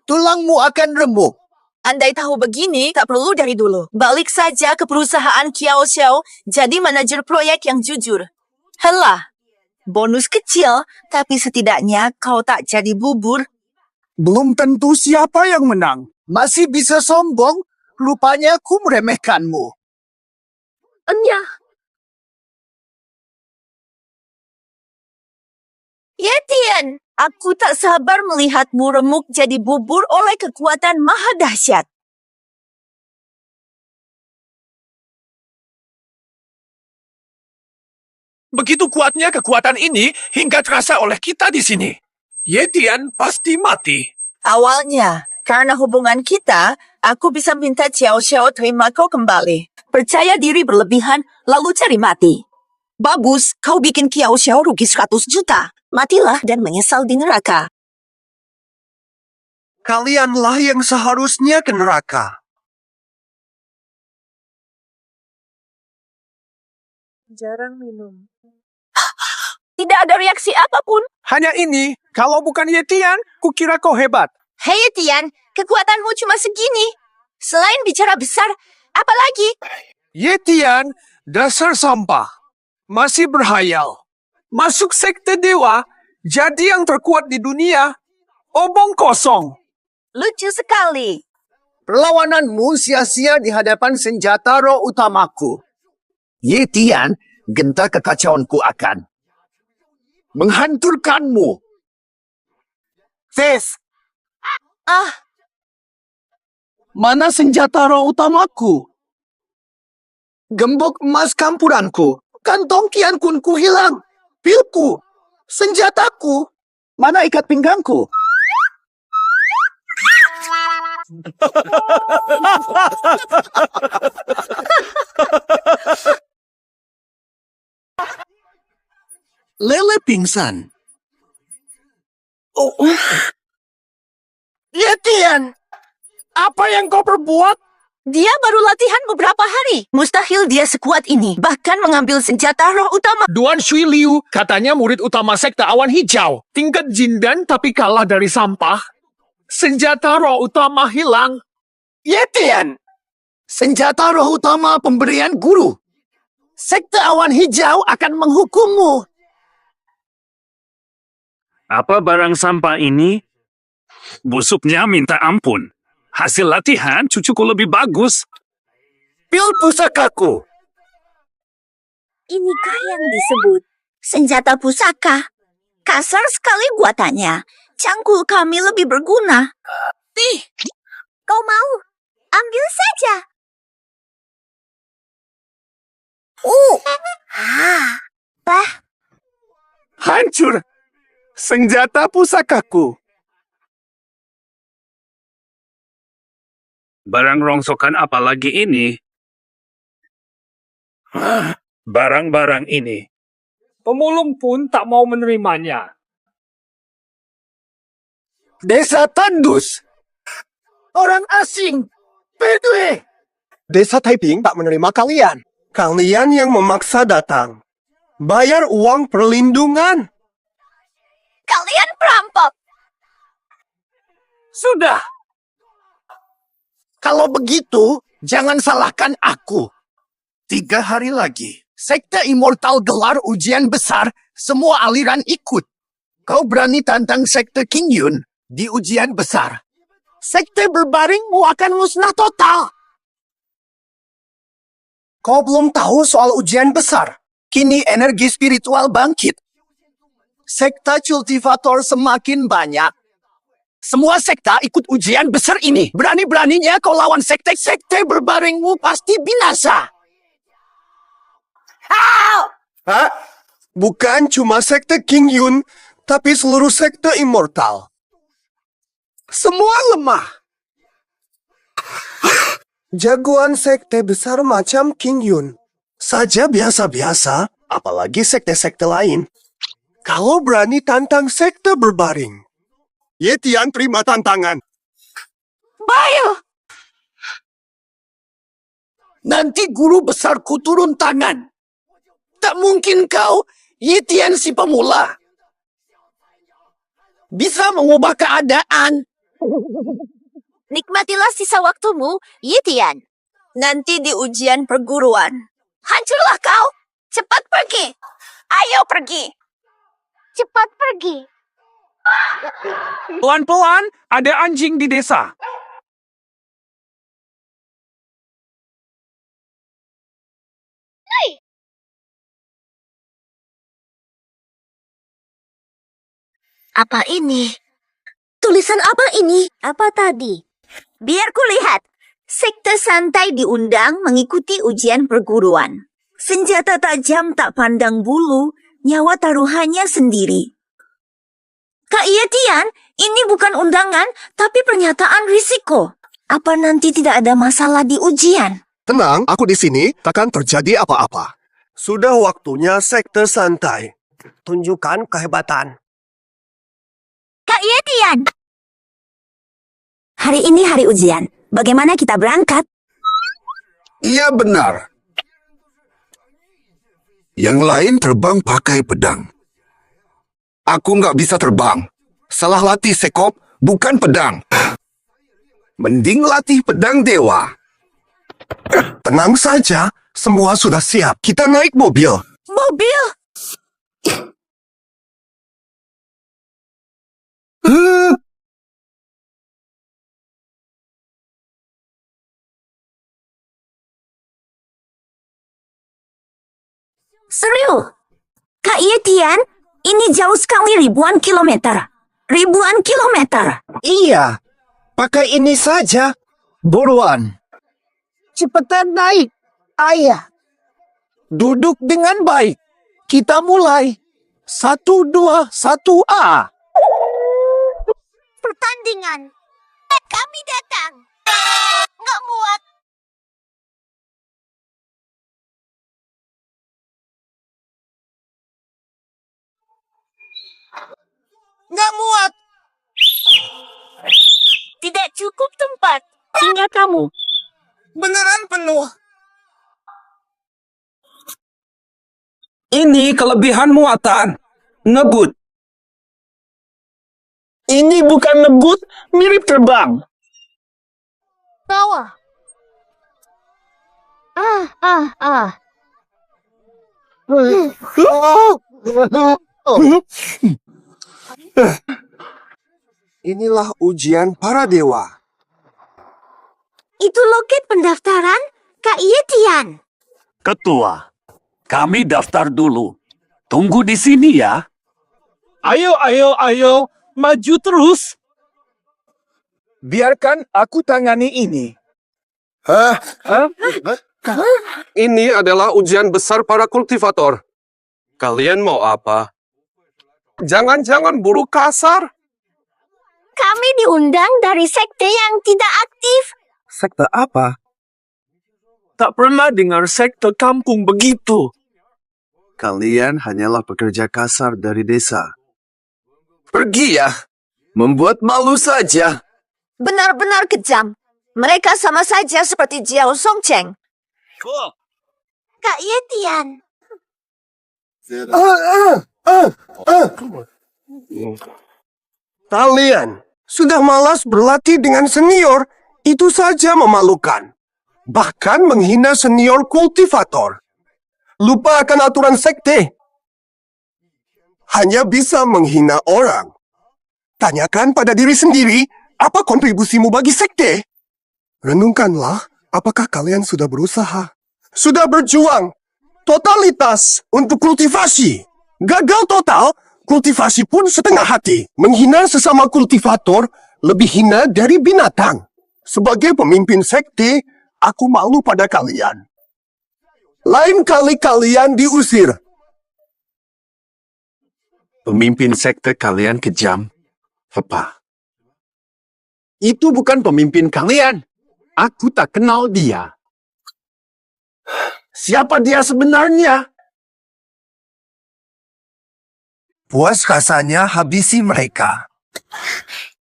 J: Tulangmu akan remuk.
K: Andai tahu begini, tak perlu dari dulu. Balik saja ke perusahaan Kiao Xiao, jadi manajer proyek yang jujur. Helah, bonus kecil, tapi setidaknya kau tak jadi bubur.
J: Belum tentu siapa yang menang. Masih bisa sombong, rupanya ku meremehkanmu.
G: Enya. Yetian,
K: Aku tak sabar melihatmu remuk jadi bubur oleh kekuatan maha dahsyat.
I: Begitu kuatnya kekuatan ini hingga terasa oleh kita di sini. Yetian pasti mati.
K: Awalnya, karena hubungan kita, aku bisa minta Xiao Xiao terima kau kembali. Percaya diri berlebihan, lalu cari mati. Bagus, kau bikin Kiao Xiao rugi 100 juta. Matilah dan menyesal di neraka.
A: Kalianlah yang seharusnya ke neraka.
K: Jarang minum. Tidak ada reaksi apapun.
I: Hanya ini, kalau bukan Yetian, kukira kau hebat.
G: Hei Yetian, kekuatanmu cuma segini. Selain bicara besar, apa lagi?
I: Yetian, dasar sampah. Masih berhayal. Masuk sekte dewa, jadi yang terkuat di dunia. Omong kosong.
K: Lucu sekali.
J: Perlawananmu sia-sia di hadapan senjata roh utamaku. Yetian, genta kekacauanku akan menghancurkanmu.
A: Tes,
J: Mana senjata roh utamaku? Gembok emas campuranku. Kantong Kian Kunku hilang. Pilku. Senjataku. Mana ikat pinggangku?
A: Lele pingsan.
I: Yetian, apa yang kau perbuat?
K: Dia baru latihan beberapa hari. Mustahil dia sekuat ini. Bahkan mengambil senjata roh utama.
I: Duan Shui Liu katanya murid utama sekte awan hijau. Tingkat jindan tapi kalah dari sampah. Senjata roh utama hilang.
J: Yetian. Senjata roh utama pemberian guru. Sekte awan hijau akan menghukummu.
B: Apa barang sampah ini? Busuknya minta ampun. Hasil latihan cucuku lebih bagus.
A: Pil pusakaku.
G: Inikah yang disebut Senjata pusaka. Kasar sekali buatannya. Cangkul kami lebih berguna. Kau mau? Ambil saja. Bah.
A: Hancur! Senjata pusakaku.
B: Barang rongsokan apa lagi ini? Barang-barang ini.
L: Pemulung pun tak mau menerimanya.
A: Desa Tandus. Orang asing. Pedue. Desa Taiping tak menerima kalian. Kalian yang memaksa datang. Bayar uang perlindungan.
G: Kalian perampok.
J: Sudah. Kalau begitu, jangan salahkan aku. 3 hari lagi, Sekte Immortal gelar ujian besar, semua aliran ikut. Kau berani tantang Sekte King Yun di ujian besar. Sekte berbaringmu akan musnah total.
A: Kau belum tahu soal ujian besar.
J: Kini energi spiritual bangkit. Sekte cultivator semakin banyak. Semua sekte ikut ujian besar ini. Berani-beraninya kau lawan sekte berbaringmu pasti binasa.
A: Hah? Bukan cuma sekte King Yun, tapi seluruh sekte immortal. Semua lemah. Jagoan sekte besar macam King Yun saja biasa-biasa, apalagi sekte-sekte lain. Kalau berani tantang sekte berbaring, Yetian terima tantangan.
J: Bayo! Nanti guru besarku turun tangan. Tak mungkin kau, Yetian si pemula, bisa mengubah keadaan.
G: Nikmatilah sisa waktumu, Yitian. Nanti di ujian perguruan. Hancurlah kau. Cepat pergi. Ayo pergi. Cepat pergi.
L: Pelan-pelan, ada anjing di desa.
G: Apa ini? Tulisan apa ini? Apa tadi? Biar kulihat. Sekte santai diundang mengikuti ujian perguruan. Senjata tajam tak pandang bulu, nyawa taruhannya sendiri. Kak Yetian, ini bukan undangan, tapi pernyataan risiko. Apa nanti tidak ada masalah di ujian?
A: Tenang, aku di sini takkan terjadi apa-apa. Sudah waktunya sekte santai. Tunjukkan kehebatan.
G: Kak Yetian! Hari ini hari ujian. Bagaimana kita berangkat?
M: Iya benar. Yang lain terbang pakai pedang. Aku nggak bisa terbang. Salah latih sekop, bukan pedang. Mending latih pedang dewa.
A: Tenang saja, semua sudah siap. Kita naik mobil.
G: Mobil? Serius? Kak Yetian, ini jauh sekali ribuan kilometer. Ribuan kilometer.
J: Iya, pakai ini saja. Buruan. Cepetan naik. Ayah. Duduk dengan baik. Kita mulai. 1, 2, 1A.
G: Pertandingan. Kami datang. Nggak muat.
J: Nggak muat.
G: Tidak cukup tempat. Ingat kamu.
J: Beneran penuh.
B: Ini kelebihan muatan. Ngebut.
J: Ini bukan ngebut, mirip terbang.
G: Bawah.
A: Inilah ujian para dewa.
G: Itu loket pendaftaran Kak Yetian.
B: Ketua, kami daftar dulu. Tunggu di sini ya.
L: Ayo, maju terus.
A: Biarkan aku tangani ini.
N: Ini adalah ujian besar para kultivator. Kalian mau apa? Jangan-jangan buru kasar.
G: Kami diundang dari sekte yang tidak aktif.
A: Sekte apa?
L: Tak pernah dengar sekte kampung begitu.
J: Kalian hanyalah pekerja kasar dari desa. Pergi ya. Membuat malu saja.
G: Benar-benar kejam. Mereka sama saja seperti Jiao Songcheng. Kak Yetian.
A: Kalian sudah malas berlatih dengan senior, itu saja memalukan. Bahkan menghina senior kultivator. Lupa akan aturan sekte. Hanya bisa menghina orang. Tanyakan pada diri sendiri, apa kontribusimu bagi sekte? Renungkanlah, apakah kalian sudah berusaha? Sudah berjuang. Totalitas untuk kultivasi. Gagal total, kultivasi pun setengah hati. Menghina sesama kultivator lebih hina dari binatang. Sebagai pemimpin sekte, aku malu pada kalian. Lain kali kalian diusir.
J: Pemimpin sekte kalian kejam. Apa? Itu bukan pemimpin kalian. Aku tak kenal dia. Siapa dia sebenarnya?
A: Puas rasanya habisi mereka.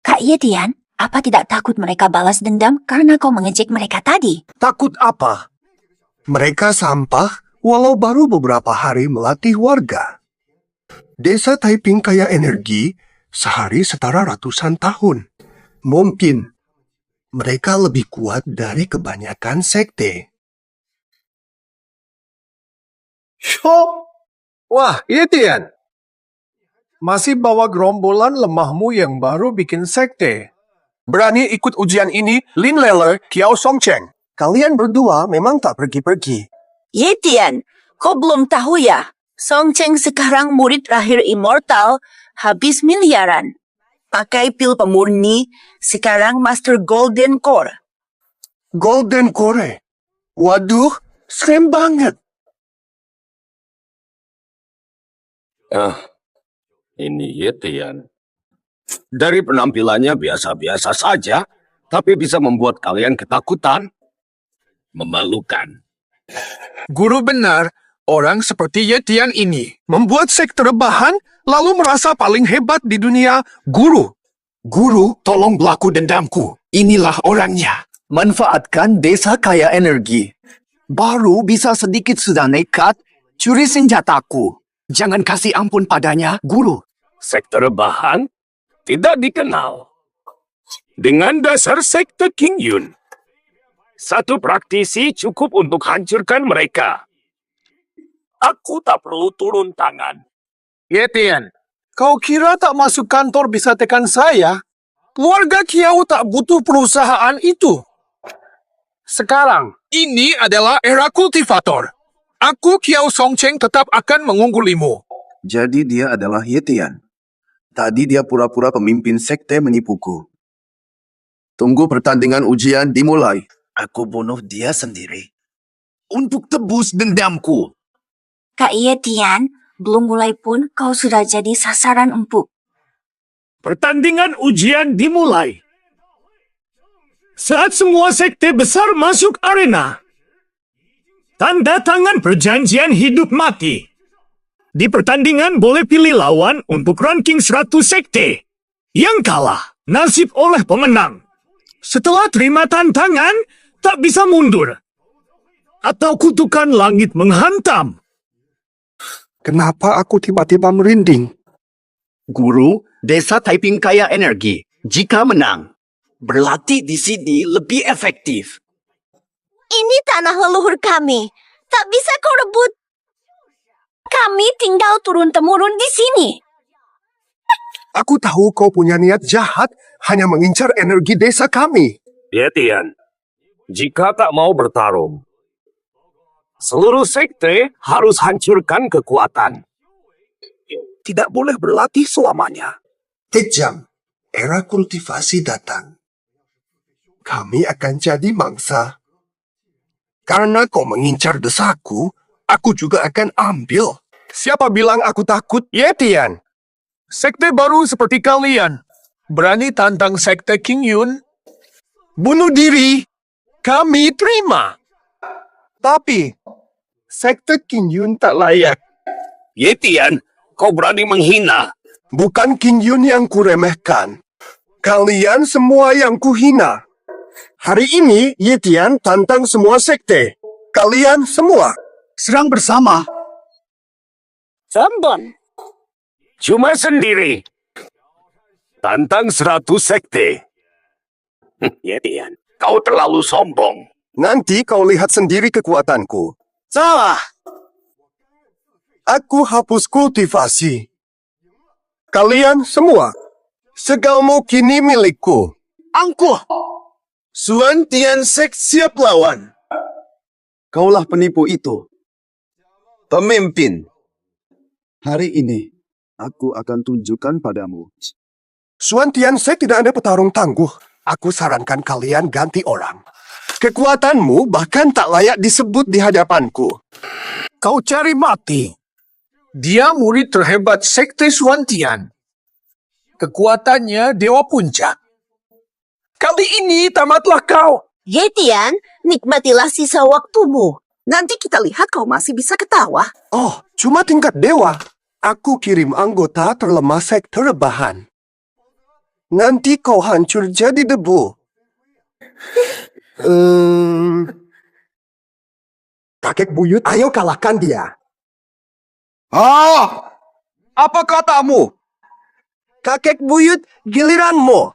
G: Kak Yetian, apa tidak takut mereka balas dendam karena kau mengejek mereka tadi?
A: Takut apa? Mereka sampah walau baru beberapa hari melatih warga. Desa Taiping kaya energi, sehari setara ratusan tahun. Mungkin mereka lebih kuat dari kebanyakan sekte.
O: Wah, Yetian. Masih bawa gerombolan lemahmu yang baru bikin sekte.
A: Berani ikut ujian ini, Lin Leller, Kiao Songcheng. Kalian berdua memang tak pergi-pergi.
K: Yetian, kau belum tahu ya? Songcheng sekarang murid terakhir immortal, habis miliaran. Pakai pil pemurni, sekarang Master Golden Core.
A: Golden Core? Waduh, serem banget.
B: Ini Yetian. Dari penampilannya biasa-biasa saja, tapi bisa membuat kalian ketakutan. Memalukan.
O: Guru benar, orang seperti Yetian ini membuat sekte rebahan lalu merasa paling hebat di dunia.
J: Guru, tolong berlaku dendamku. Inilah orangnya. Manfaatkan desa kaya energi. Baru bisa sedikit sudah nekat, curi senjataku. Jangan kasih ampun padanya, guru.
B: Sekte rebahan tidak dikenal. Dengan dasar sekte King Yun, satu praktisi cukup untuk hancurkan mereka. Aku tak perlu turun tangan.
O: Yetian, kau kira tak masuk kantor bisa tekan saya? Keluarga Kiao tak butuh perusahaan itu. Sekarang, ini adalah era kultivator. Aku, Kiao Songcheng, tetap akan mengunggulimu.
J: Jadi dia adalah Yetian. Tadi dia pura-pura pemimpin sekte menipuku. Tunggu pertandingan ujian dimulai. Aku bunuh dia sendiri. Untuk tebus dendamku.
G: Kak Yetian, belum mulai pun kau sudah jadi sasaran empuk.
L: Pertandingan ujian dimulai. Saat semua sekte besar masuk arena, tanda tangan perjanjian hidup mati. Di pertandingan boleh pilih lawan untuk ranking 100 sekte. Yang kalah, nasib oleh pemenang. Setelah terima tantangan, tak bisa mundur. Atau kutukan langit menghantam.
A: Kenapa aku tiba-tiba merinding?
J: Guru, desa Taiping kaya energi. Jika menang, berlatih di sini lebih efektif.
G: Ini tanah leluhur kami. Tak bisa kau rebut. Kami tinggal turun-temurun di sini.
A: Aku tahu kau punya niat jahat hanya mengincar energi desa kami.
B: Yetian, jika tak mau bertarung, seluruh sekte harus hancurkan kekuatan.
M: tidak boleh berlatih selamanya.
A: Kejam, era kultivasi datang. Kami akan jadi mangsa. Karena kau mengincar desaku, aku juga akan ambil. Siapa bilang aku takut, Yetian?
O: Sekte baru seperti kalian. Berani tantang sekte King Yun?
A: Bunuh diri, kami terima. Tapi, sekte King Yun tak layak.
B: Yetian, kau berani menghina.
A: Bukan King Yun yang kuremehkan. Kalian semua yang kuhina. Hari ini, Yetian tantang semua sekte. Kalian semua.
M: Serang bersama.
B: Sambon. Cuma sendiri. Tantang 100 sekte. Yetian, kau terlalu sombong.
A: Nanti kau lihat sendiri kekuatanku.
B: Salah.
A: Aku hapus kultivasi. Kalian semua, segalmu kini milikku.
M: Angkuh!
O: Suan Tian Sek siap lawan.
J: Kaulah penipu itu. Pemimpin. Hari ini, aku akan tunjukkan padamu.
A: Suan Tiansek tidak ada petarung tangguh. Aku sarankan kalian ganti orang. Kekuatanmu bahkan tak layak disebut di hadapanku.
O: Kau cari mati. Dia murid terhebat Sekte Suan Tian. Kekuatannya Dewa Puncak. Kali ini tamatlah kau.
D: Yetian, nikmatilah sisa waktumu. Nanti kita lihat kau masih bisa ketawa.
A: Oh, cuma tingkat dewa. Aku kirim anggota terlemah sekte rebahan. Nanti kau hancur jadi debu. Kakek buyut, ayo kalahkan dia.
J: Apa katamu?
A: Kakek buyut, giliranmu.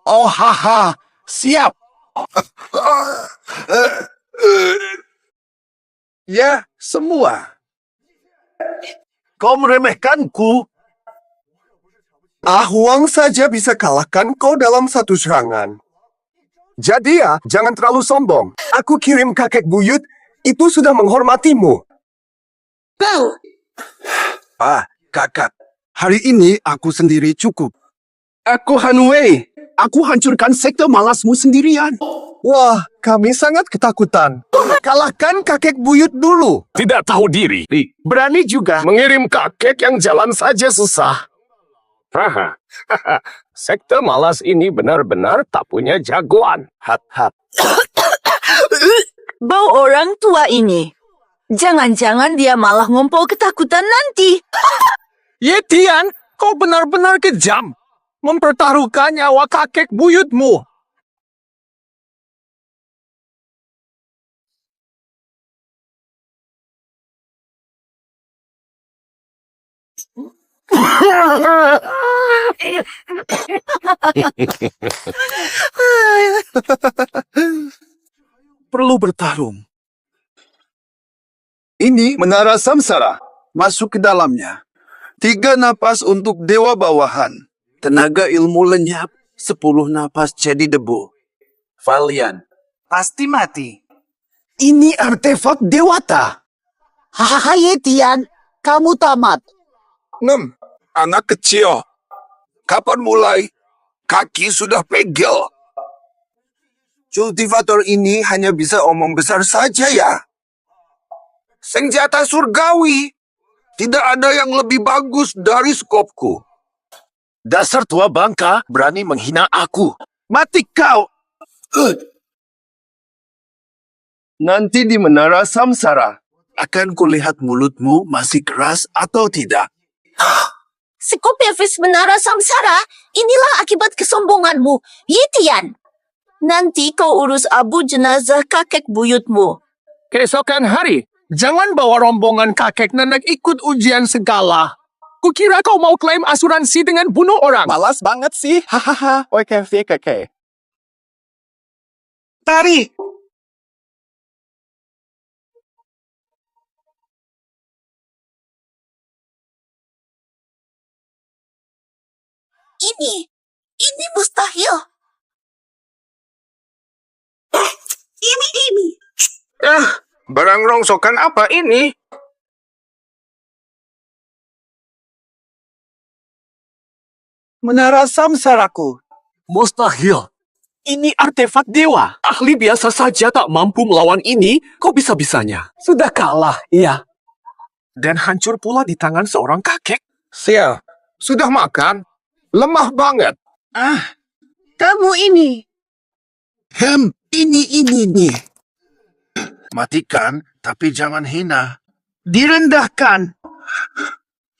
O: Oh haha, siap.
A: Ya, semua.
O: Kau meremehkanku.
A: Huang saja bisa kalahkan kau dalam satu serangan. Jadi ya, jangan terlalu sombong. Aku kirim kakek buyut, itu sudah menghormatimu.
D: Kau!
J: Kakak. Hari ini aku sendiri cukup.
M: Aku Hanwei. Aku hancurkan sekte malasmu sendirian.
A: Wah, kami sangat ketakutan. Kalahkan kakek buyut dulu.
B: Tidak tahu diri.
O: Berani juga mengirim kakek yang jalan saja susah.
B: Haha. Sekte malas ini benar-benar tak punya jagoan.
K: Hat-hat. Bau orang tua ini. Jangan-jangan dia malah ngompol ketakutan nanti.
O: Yetian, kau benar-benar kejam. Mempertaruhkan nyawa kakek buyutmu.
M: Perlu bertarung.
J: Ini menara samsara. Masuk ke dalamnya. 3 napas untuk dewa bawahan. Tenaga ilmu lenyap. 10 napas jadi debu.
F: Valian, pasti mati.
M: Ini artefak dewata. Hahaha Yetian, kamu tamat. 6. Anak kecil. Kapan mulai? Kaki sudah pegel.
J: Kultivator ini hanya bisa omong besar saja ya.
M: Senjata surgawi. Tidak ada yang lebih bagus dari skopku.
B: Dasar tua bangka berani menghina aku.
M: Mati kau.
J: Nanti di menara samsara. Akan kulihat mulutmu masih keras atau tidak.
D: Psikopevis menara samsara, inilah akibat kesombonganmu, Yetian. Nanti kau urus abu jenazah kakek buyutmu.
O: Keesokan hari, jangan bawa rombongan kakek nenek ikut ujian segala. Kukira kau mau klaim asuransi dengan bunuh orang.
N: Malas banget sih. Hahaha. Oke, oke.
O: Tari.
D: Ini mustahil. Ini.
N: Barang rongsokan apa ini?
O: Menara samsaraku.
I: Mustahil. Ini artefak dewa. Ahli biasa saja tak mampu melawan ini, kok bisa-bisanya? Sudah kalah, iya. Dan hancur pula di tangan seorang kakek.
M: Sial, sudah makan? Lemah banget.
G: Kamu ini.
M: Ini. Matikan, tapi jangan hina.
J: Direndahkan.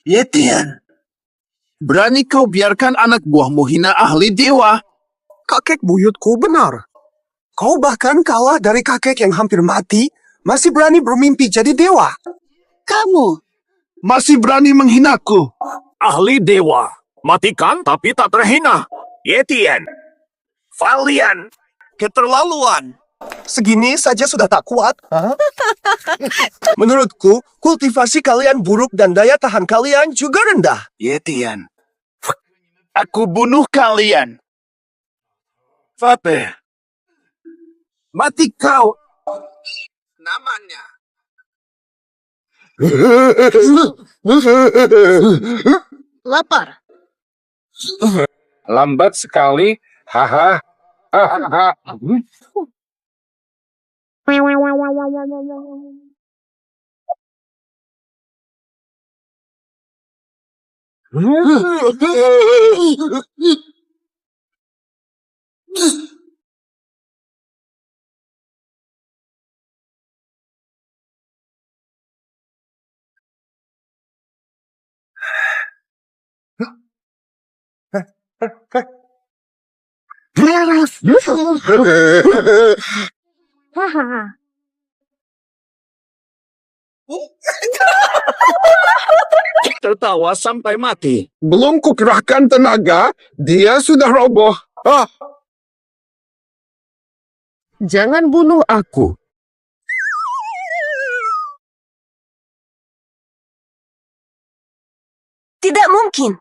J: Yetian, berani kau biarkan anak buahmu hina ahli dewa?
A: Kakek buyutku benar. Kau bahkan kalah dari kakek yang hampir mati, masih berani bermimpi jadi dewa.
J: Kamu masih berani menghinaku.
B: Ahli dewa. Matikan tapi tak terhina. Yetian. Valian.
J: Keterlaluan.
A: Segini saja sudah tak kuat. Menurutku, kultivasi kalian buruk dan daya tahan kalian juga rendah.
J: Yetian, aku bunuh kalian. Vape, mati kau. Namanya.
G: Lapar.
M: Lambat sekali. Haha.
B: Tertawa sampai mati.
M: Belum kukerahkan tenaga, dia sudah roboh.
B: Jangan bunuh aku.
G: Tidak mungkin.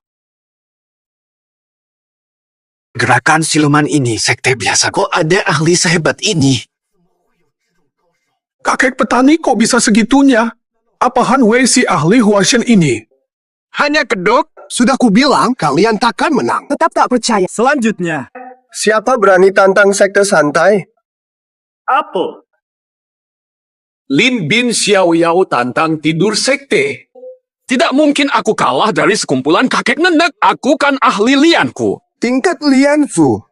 J: Gerakan siluman ini sekte biasa. Kok ada ahli sehebat ini?
O: Kakek petani kok bisa segitunya? Apaan Wei si ahli Huashen ini?
A: Hanya kedok, sudah kubilang kalian takkan menang. Tetap tak percaya.
L: Selanjutnya,
A: Siapa berani tantang sekte santai?
L: Apel.
I: Lin Bin Xiao Yao tantang tidur sekte. Tidak mungkin aku kalah dari sekumpulan kakek nenek. Aku kan ahli lianku.
A: Tingkat Lianfu.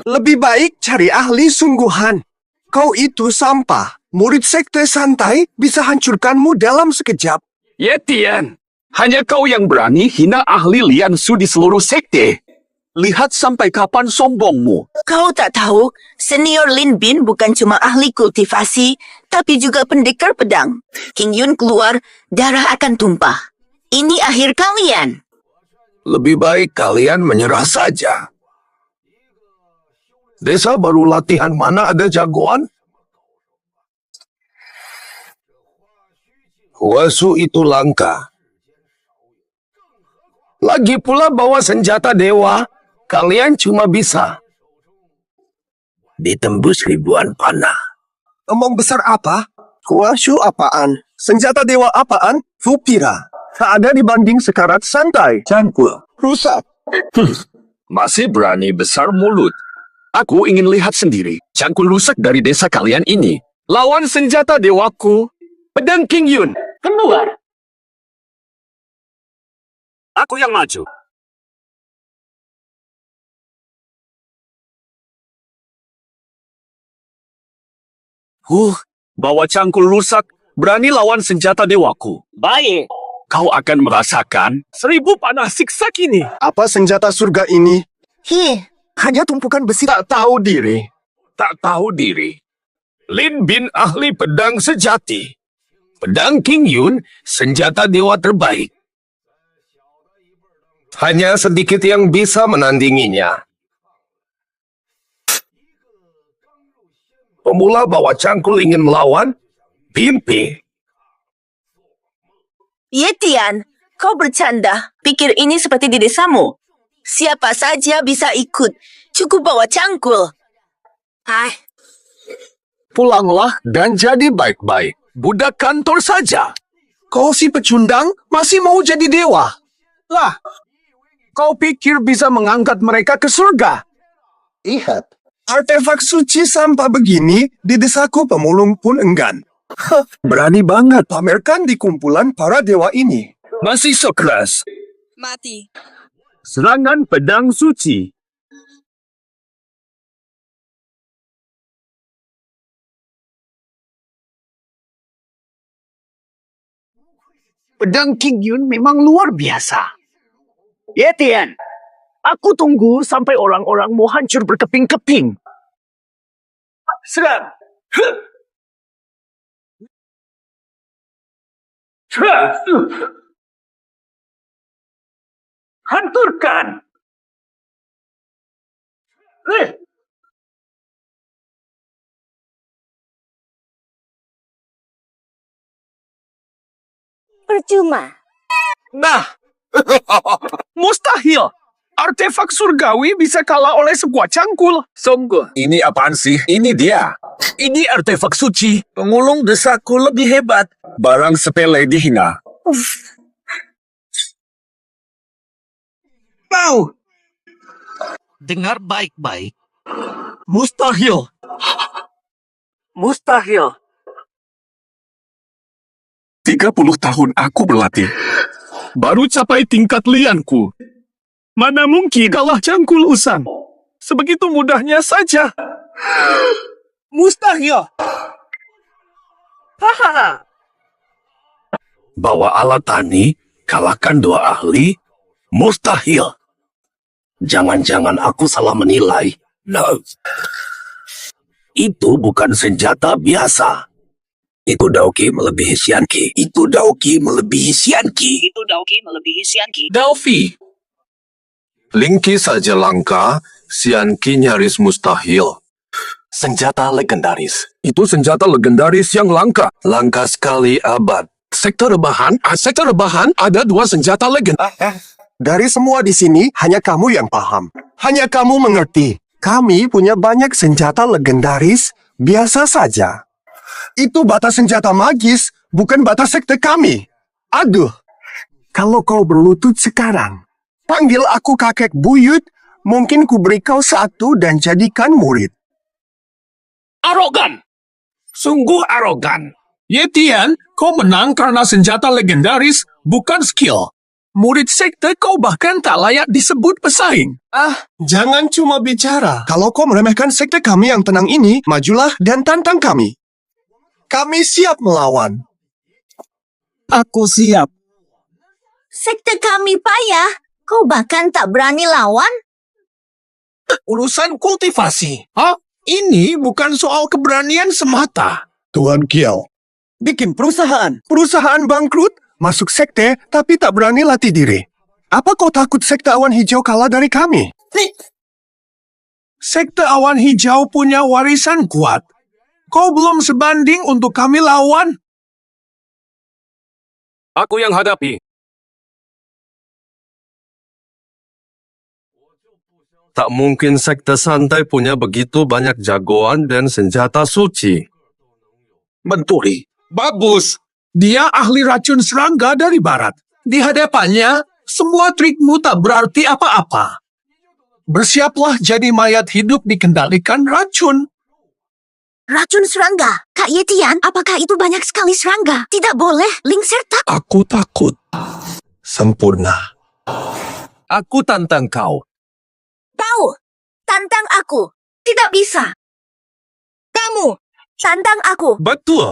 A: Lebih baik cari ahli sungguhan. Kau itu sampah. Murid sekte santai bisa hancurkanmu dalam sekejap.
I: Yetian, hanya kau yang berani hina ahli Liansu di seluruh sekte. Lihat sampai kapan sombongmu.
K: Kau tak tahu, senior Lin Bin bukan cuma ahli kultivasi, tapi juga pendekar pedang. King Yun keluar, darah akan tumpah. Ini akhir kalian.
M: Lebih baik kalian menyerah saja. Desa baru latihan mana ada jagoan? Huasu itu langka. Lagi pula bawa senjata dewa, kalian cuma bisa ditembus ribuan panah.
A: Omong besar apa? Huashu apaan? Senjata dewa apaan? Fupira. Tak ada dibanding sekarat santai.
B: Cangkul.
A: Rusak.
I: Masih berani besar mulut. Aku ingin lihat sendiri cangkul rusak dari desa kalian ini. Lawan senjata dewaku, pedang King Yun. Keluar.
B: Aku yang maju.
I: Bawa cangkul rusak, berani lawan senjata dewaku. Baik. Kau akan merasakan 1000 panah siksa kini.
A: Apa senjata surga ini?
J: Hanya tumpukan besi.
M: Tak tahu diri. Tak tahu diri. Lin Bin ahli pedang sejati. Pedang King Yun, senjata dewa terbaik. Hanya sedikit yang bisa menandinginya. Pemula bawa cangkul ingin melawan, Pimpi.
K: Yetian, kau bercanda. Pikir ini seperti di desamu. Siapa saja bisa ikut. Cukup bawa cangkul.
M: Pulanglah dan jadi baik-baik. Budak kantor saja.
A: Kau si pecundang masih mau jadi dewa?
O: Lah, Kau pikir bisa mengangkat mereka ke surga?
A: Lihat, artefak suci sampah begini di desaku pemulung pun enggan.
B: Berani banget.
A: Pamerkan di kumpulan para dewa ini.
B: Masih so keras.
C: Mati.
B: Serangan pedang suci.
L: Pedang King Yun memang luar biasa. Yetian, aku tunggu sampai orang-orang mau hancur berkeping-keping. Serang! Hancurkan!
G: Percuma.
O: Nah, mustahil. Artefak surgawi bisa kalah oleh sebuah cangkul.
B: Sungguh. Ini apaan sih? Ini dia. Ini artefak suci. Pengulung desaku lebih hebat. Barang sepele dihina.
O: Mau.
L: Dengar baik-baik.
O: Mustahil.
L: Mustahil.
B: 30 tahun aku berlatih.
O: Baru capai tingkat lianku. Mana mungkin kalah cangkul usang. Sebegitu mudahnya saja. Mustahil.
L: Hahaha.
B: Bawa alat tani, kalahkan 2 ahli, mustahil. Jangan-jangan aku salah menilai. No. Itu bukan senjata biasa. Itu Daoki melebihi Xianqi. Itu Daoki melebihi Xianqi.
L: Itu Daoki melebihi Xianqi.
O: Delphi.
P: Lingki saja langka, Xianqi nyaris mustahil. Senjata legendaris.
B: Itu senjata legendaris yang langka.
P: Langka sekali abad.
B: Sektor rebahan ada 2 senjata legendaris.
A: Dari semua di sini, hanya kamu yang paham. Hanya kamu mengerti. Kami punya banyak senjata legendaris, biasa saja. Itu batas senjata magis, bukan batas sekte kami. Aduh, kalau kau berlutut sekarang, panggil aku kakek buyut, mungkin ku beri kau 1 dan jadikan murid.
I: Arogan! Sungguh arogan. Yetian, kau menang karena senjata legendaris, bukan skill. Murid sekte kau bahkan tak layak disebut pesaing.
A: Jangan cuma bicara. Kalau kau meremehkan sekte kami yang tenang ini, majulah dan tantang kami. Kami siap melawan.
L: Aku siap.
G: Sekte kami payah. Kau bahkan tak berani lawan?
I: Urusan kultivasi. Ini bukan soal keberanian semata.
A: Tuan Kiao, bikin perusahaan. Perusahaan bangkrut, masuk sekte, tapi tak berani latih diri. Apa kau takut sekte awan hijau kalah dari kami?
I: Sekte awan hijau punya warisan kuat. Kau belum sebanding untuk kami lawan.
B: Aku yang hadapi.
P: Tak mungkin sekte santai punya begitu banyak jagoan dan senjata suci.
B: Menturi.
I: Bagus. Dia ahli racun serangga dari barat. Di hadapannya, semua trikmu tak berarti apa-apa. Bersiaplah jadi mayat hidup dikendalikan racun.
G: Racun serangga. Kak Yetian, apakah itu banyak sekali serangga? Tidak boleh, Lingser takut.
P: Aku takut. Sempurna.
B: Aku tantang kau.
G: Kau, tantang aku. Tidak bisa. Kamu, tantang aku.
P: Betul.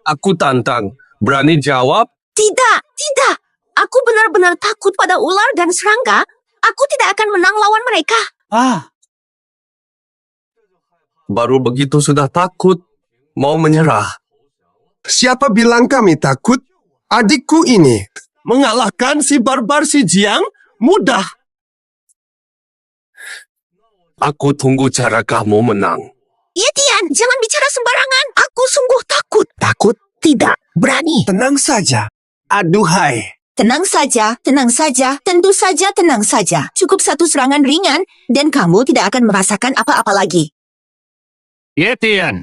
P: Aku tantang. Berani jawab?
G: Tidak, tidak. Aku benar-benar takut pada ular dan serangga. Aku tidak akan menang lawan mereka.
P: Baru begitu sudah takut. Mau menyerah.
A: Siapa bilang kami takut? Adikku ini. Mengalahkan si barbar si Jiang mudah.
P: Aku tunggu cara kamu menang.
G: Yetian, jangan bicara sembarangan. Aku sungguh takut.
A: Takut?
G: Tidak, berani.
A: Tenang saja. Aduhai.
D: Tenang saja, tenang saja, tentu saja tenang saja. Cukup 1 serangan ringan dan kamu tidak akan merasakan apa-apa lagi.
I: Yetian,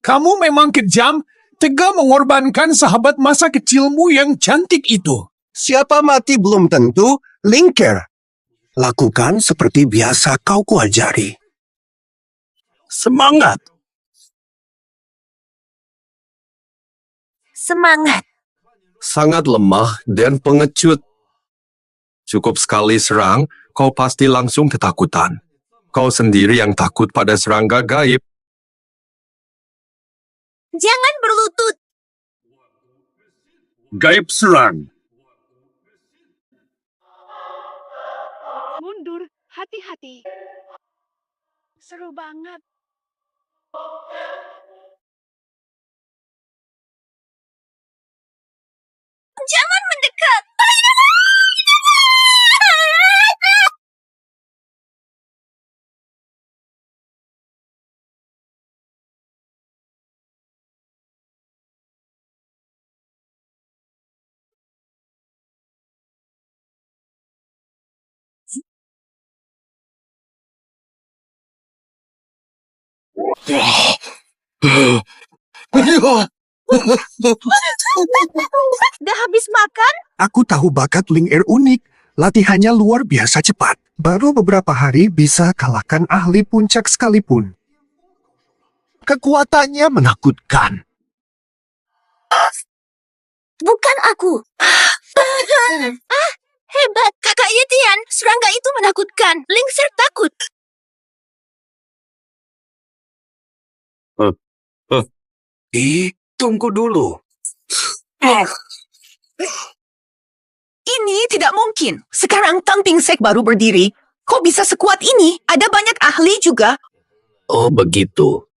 I: kamu memang kejam, tega mengorbankan sahabat masa kecilmu yang cantik itu.
A: Siapa mati belum tentu, Lingker, lakukan seperti biasa kau kuajari.
B: Semangat!
G: Semangat.
P: Sangat lemah dan pengecut. Cukup sekali serang, kau pasti langsung ketakutan. Kau sendiri yang takut pada serangga gaib.
G: Jangan berlutut.
B: Gaib serang.
C: Mundur, hati-hati. Seru banget.
G: Jangan mendekat. Dah habis makan?
A: Aku tahu bakat Lingker unik. Latihannya luar biasa cepat. Baru beberapa hari bisa kalahkan ahli puncak sekalipun. Kekuatannya menakutkan.
G: Bukan aku. Hebat. Kakak Yetian, serangga itu menakutkan. Lingser takut.
A: Tunggu dulu.
K: Ini tidak mungkin. Sekarang Tang Pingsek baru berdiri. Kok bisa sekuat ini? Ada banyak ahli juga.
P: Oh begitu.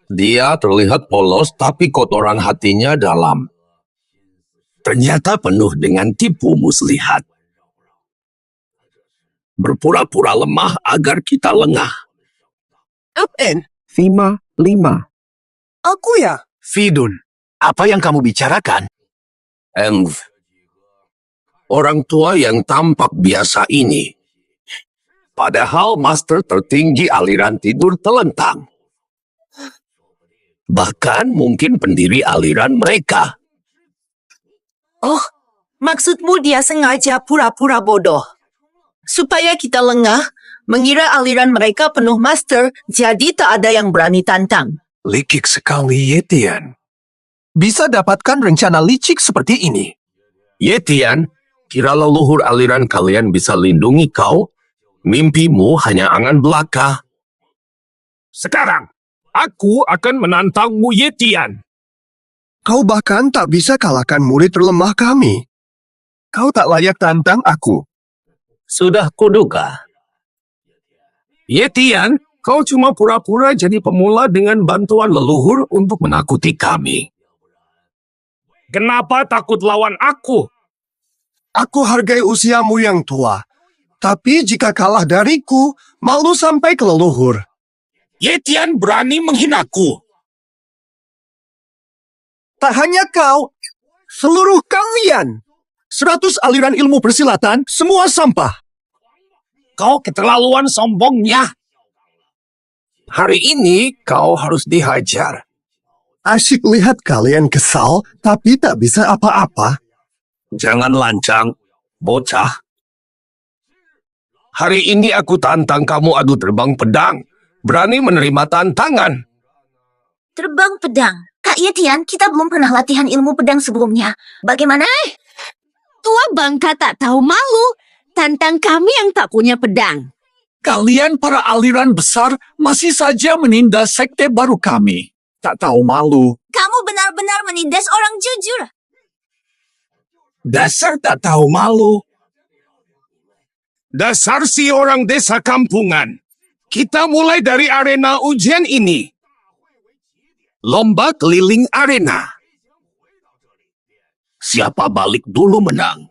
P: Dia terlihat polos tapi kotoran hatinya dalam. Ternyata penuh dengan tipu muslihat. Berpura-pura lemah agar kita lengah.
A: Fima 5. Aku ya?
B: Vidun, apa yang kamu bicarakan?
P: Orang tua yang tampak biasa ini. Padahal master tertinggi aliran tidur telentang. Bahkan mungkin pendiri aliran mereka.
K: Oh, maksudmu dia sengaja pura-pura bodoh. Supaya kita lengah, mengira aliran mereka penuh master, jadi tak ada yang berani tantang.
A: Licik sekali, Yetian. Bisa dapatkan rencana licik seperti ini.
P: Yetian, kira leluhur aliran kalian bisa lindungi kau? Mimpimu hanya angan belaka.
L: Sekarang, aku akan menantangmu, Yetian.
A: Kau bahkan tak bisa kalahkan murid terlemah kami. Kau tak layak tantang aku.
P: Sudah kuduga.
B: Yetian, kau cuma pura-pura jadi pemula dengan bantuan leluhur untuk menakuti kami.
L: Kenapa takut lawan aku?
A: Aku hargai usiamu yang tua. Tapi jika kalah dariku, malu sampai ke leluhur.
B: Yetian berani menghinaku.
A: Tak hanya kau, seluruh kalian. 100 aliran ilmu persilatan, semua sampah.
B: Kau keterlaluan sombongnya. Hari ini kau harus dihajar.
A: Asyik lihat kalian kesal, tapi tak bisa apa-apa.
P: Jangan lancang, bocah. Hari ini aku tantang kamu adu terbang pedang. Berani menerima tantangan.
G: Terbang pedang. Kak Yetian, kita belum pernah latihan ilmu pedang sebelumnya. Bagaimana?
D: Tua bangka tak tahu malu. Tantang kami yang tak punya pedang.
B: Kalian para aliran besar masih saja menindas sekte baru kami. Tak tahu malu.
G: Kamu benar-benar menindas orang jujur.
B: Dasar tak tahu malu. Dasar si orang desa kampungan. Kita mulai dari arena ujian ini. Lomba keliling arena.
P: Siapa balik dulu menang.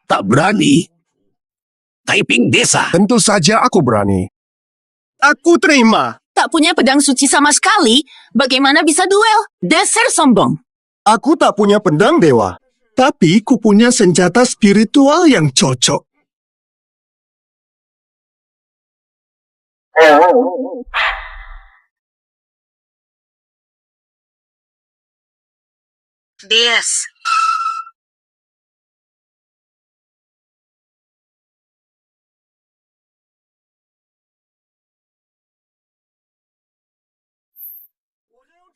P: Tak berani. Taiping desa.
A: Tentu saja aku berani. Aku terima.
K: Tak punya pedang suci sama sekali, bagaimana bisa duel? Dasar sombong.
A: Aku tak punya pedang dewa. Tapi ku punya senjata spiritual yang cocok.
K: Des.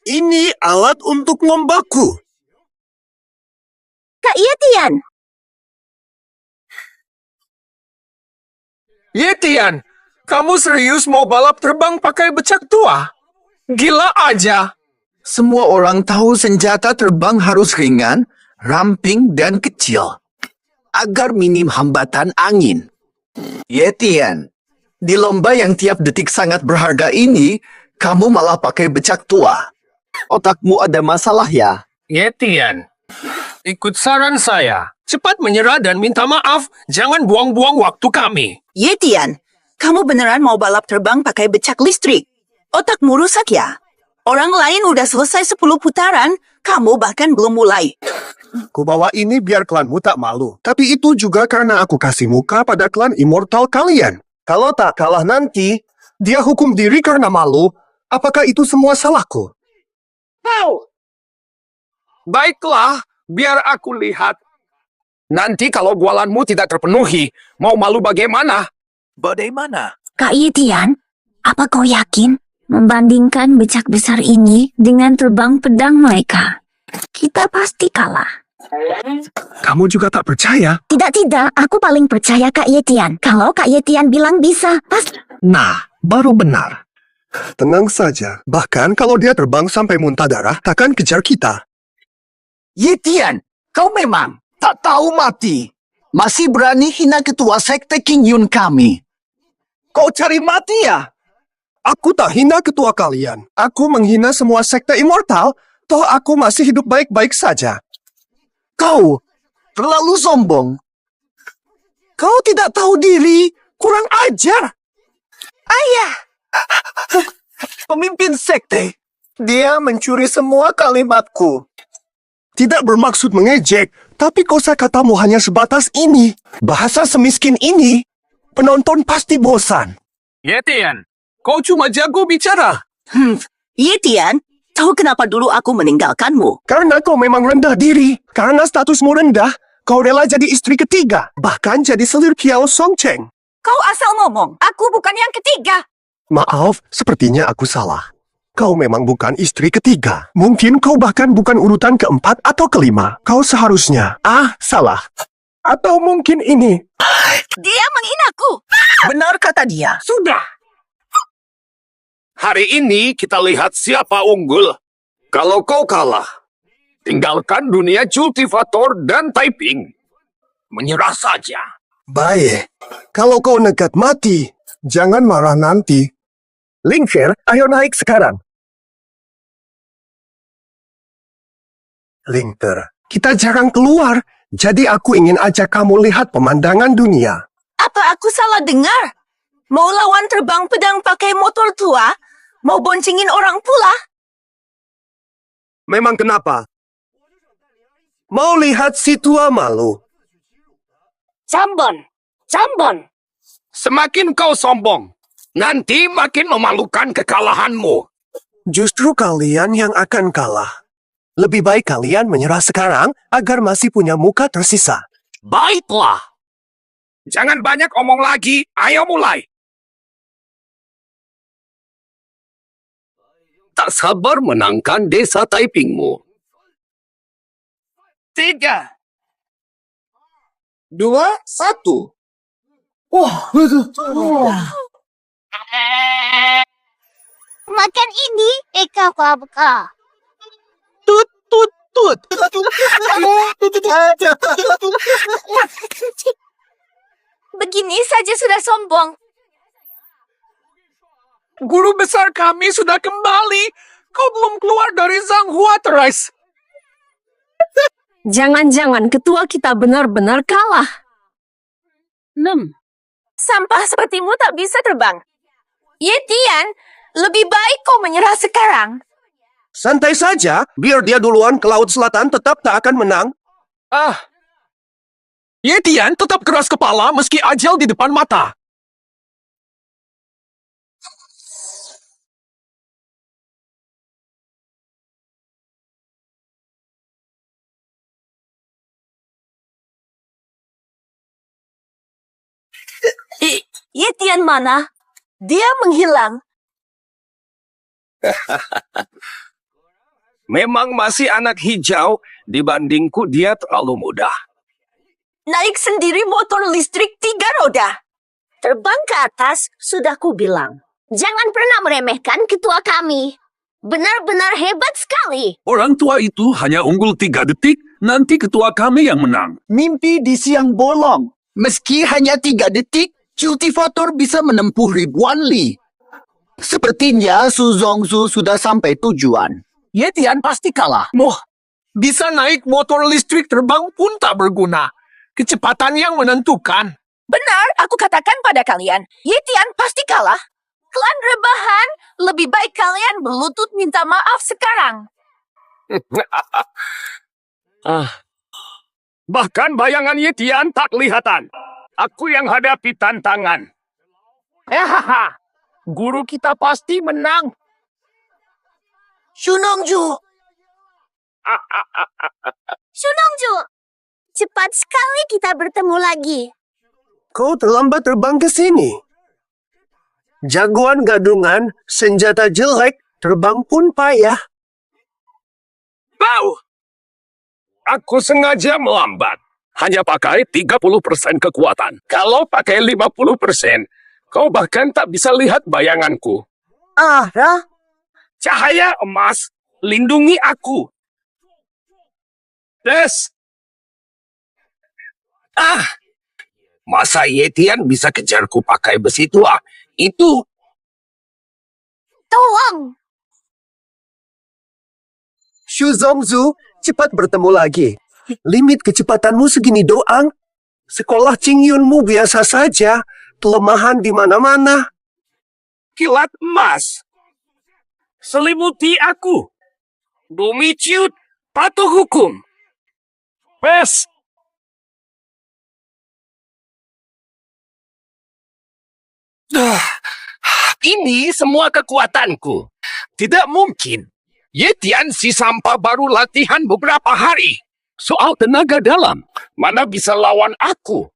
A: Ini alat untuk membaku.
G: Kak Yetian,
O: Yetian, kamu serius mau balap terbang pakai becak tua? Gila aja.
J: Semua orang tahu senjata terbang harus ringan, ramping, dan kecil. Agar minim hambatan angin. Yetian, di lomba yang tiap detik sangat berharga ini, kamu malah pakai becak tua. Otakmu ada masalah ya?
I: Yetian, ikut saran saya. Cepat menyerah dan minta maaf. Jangan buang-buang waktu kami.
K: Yetian, kamu beneran mau balap terbang pakai becak listrik? Otakmu rusak ya? Orang lain udah selesai 10 putaran, kamu bahkan belum mulai.
A: Ku bawa ini biar klanmu tak malu. Tapi itu juga karena aku kasih muka pada klan immortal kalian. Kalau tak kalah nanti, dia hukum diri karena malu. Apakah itu semua salahku?
B: Baiklah, biar aku lihat. Nanti kalau bualanmu tidak terpenuhi, mau malu bagaimana?
J: Bagaimana?
G: Kak Yetian, apa kau yakin membandingkan becak besar ini dengan terbang pedang mereka? Kita pasti kalah.
A: Kamu juga tak percaya?
G: Tidak, aku paling percaya Kak Yetian. Kalau Kak Yetian bilang bisa, pasti.
A: Nah, baru benar. Tenang saja. Bahkan kalau dia terbang sampai muntah darah, takkan kejar kita.
J: Yetian, kau memang tak tahu mati. Masih berani hina ketua sekte King Yun kami. Kau cari mati ya?
A: Aku tak hina ketua kalian. Aku menghina semua sekte immortal. Toh aku masih hidup baik-baik saja.
J: Kau terlalu sombong. Kau tidak tahu diri. Kurang ajar.
A: Ayah! Pemimpin sekte. Dia mencuri semua kalimatku. Tidak bermaksud mengejek, tapi kosakatamu hanya sebatas ini. Bahasa semiskin ini, penonton pasti bosan.
I: Yetian, kau cuma jago bicara.
K: Yetian, tahu kenapa dulu aku meninggalkanmu?
A: Karena kau memang rendah diri. Karena statusmu rendah, kau rela jadi istri ketiga. Bahkan jadi selir Kiao Songcheng.
K: Kau asal ngomong, aku bukan yang ketiga.
A: Maaf, sepertinya aku salah. Kau memang bukan istri ketiga. Mungkin kau bahkan bukan urutan keempat atau kelima. Kau seharusnya... salah. Atau mungkin ini.
K: Dia menghinaku.
J: Benar kata dia.
B: Sudah. Hari ini kita lihat siapa unggul. Kalau kau kalah, tinggalkan dunia cultivator dan typing. Menyerah saja.
A: Baik. Kalau kau nekat mati, jangan marah nanti. Linkshare, ayo naik sekarang. Linkter, kita jarang keluar, jadi aku ingin ajak kamu lihat pemandangan dunia.
K: Apa aku salah dengar? Mau lawan terbang pedang pakai motor tua? Mau boncengin orang pula?
A: Memang kenapa? Mau lihat si tua malu?
B: Sambon. Semakin kau sombong, nanti makin memalukan kekalahanmu.
A: Justru kalian yang akan kalah. Lebih baik kalian menyerah sekarang agar masih punya muka tersisa.
B: Baiklah. Jangan banyak omong lagi, ayo mulai. Tak sabar menangkan desa typingmu.
O: 3,
A: 2, 1.
G: Makan ini, Eka Kabka.
O: Tut.
G: Begini saja sudah sombong.
O: Guru besar kami sudah kembali. Kau belum keluar dari Zhanghua Terrace.
G: Jangan-jangan ketua kita benar-benar kalah. Sampah sepertimu tak bisa terbang. Yetian, lebih baik kau menyerah sekarang.
A: Santai saja, biar dia duluan ke Laut Selatan tetap tak akan menang.
O: Yetian tetap keras kepala meski ajal di depan mata.
K: Yetian mana? Dia menghilang.
B: Memang masih anak hijau, dibandingku dia terlalu muda.
G: Naik sendiri motor listrik 3 roda. Terbang ke atas, sudah ku bilang. Jangan pernah meremehkan ketua kami. Benar-benar hebat sekali.
B: Orang tua itu hanya unggul 3 detik, nanti ketua kami yang menang.
J: Mimpi di siang bolong. Meski hanya 3 detik, kultivator bisa menempuh ribuan li. Sepertinya Su Zongzu sudah sampai tujuan.
I: Yetian pasti kalah. Moh, bisa naik motor listrik terbang pun tak berguna. Kecepatan yang menentukan.
K: Benar, aku katakan pada kalian, Yetian pasti kalah. Klan rebahan, lebih baik kalian berlutut minta maaf sekarang.
L: Bahkan bayangan Yetian tak kelihatan. Aku yang hadapi tantangan. Guru kita pasti menang.
G: Shunongju. Shunongju. Cepat sekali kita bertemu lagi.
A: Kau terlambat terbang ke sini. Jagoan gadungan, senjata jelek, terbang pun payah.
B: Bau! Aku sengaja melambat. Hanya pakai 30% kekuatan. Kalau pakai 50%, kau bahkan tak bisa lihat bayanganku.
A: Rah?
B: Cahaya emas, lindungi aku. Des! Masa Yetian bisa kejarku pakai besi tua? Itu.
G: Tolong.
A: Shu Zongzu, cepat bertemu lagi. Limit kecepatanmu segini doang. Sekolah Qingyunmu biasa saja. Kelemahan di mana-mana.
B: Kilat emas. Selimuti aku. Bumi ciut, patuh hukum.
L: Pes!
B: Ini semua kekuatanku. Tidak mungkin. Yetian si sampah baru latihan beberapa hari. Soal tenaga dalam, mana bisa lawan aku?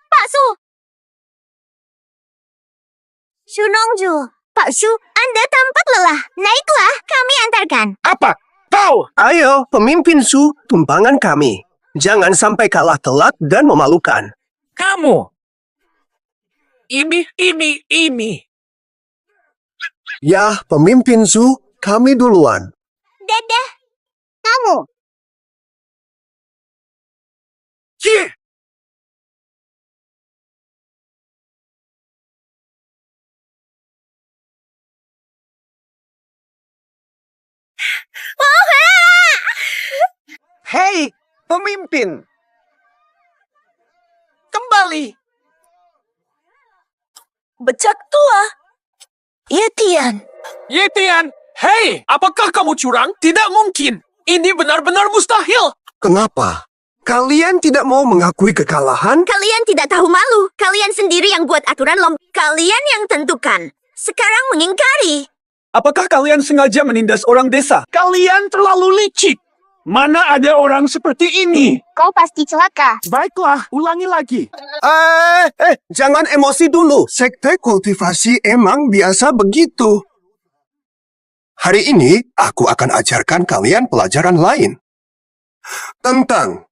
G: Pak Su. Shunongju. Pak Su, Anda tampak lelah. Naiklah, kami antarkan.
B: Apa? Kau?
A: Ayo, pemimpin Su, tumpangan kami. Jangan sampai kalah telat dan memalukan.
L: Kamu.
B: Ini.
A: Ya, pemimpin Su, kami duluan.
G: Dadah. Kamu.
B: Cie!
J: Hei, pemimpin.
K: Kembali. Becak tua. Yetian.
I: Yetian, hei, apakah kamu curang? Tidak mungkin. Ini benar-benar mustahil.
A: Kenapa? Kalian tidak mau mengakui kekalahan?
G: Kalian tidak tahu malu. Kalian sendiri yang buat aturan lomba. Kalian yang tentukan. Sekarang mengingkari.
B: Apakah kalian sengaja menindas orang desa?
L: Kalian terlalu licik. Mana ada orang seperti ini?
G: Kau pasti celaka.
L: Baiklah, ulangi lagi.
A: Jangan emosi dulu. Sekte kultivasi emang biasa begitu. Hari ini, aku akan ajarkan kalian pelajaran lain. Tentang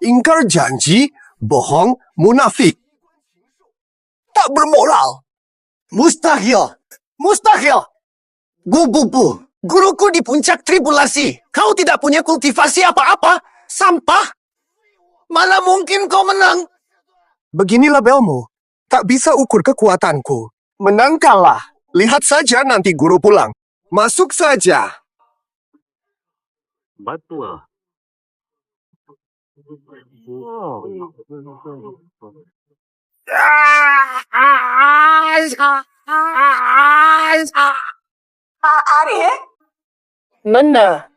A: ingkar janji, bohong, munafik. Tak bermoral. Mustahil. Gububu. Guruku di puncak tribulasi. Kau tidak punya kultivasi apa-apa. Sampah. Mana mungkin kau menang? Beginilah belmu. Tak bisa ukur kekuatanku. Menang kalah. Lihat saja nanti guru pulang. Masuk saja.
B: Betul.
K: Pak Arya?
J: Mana?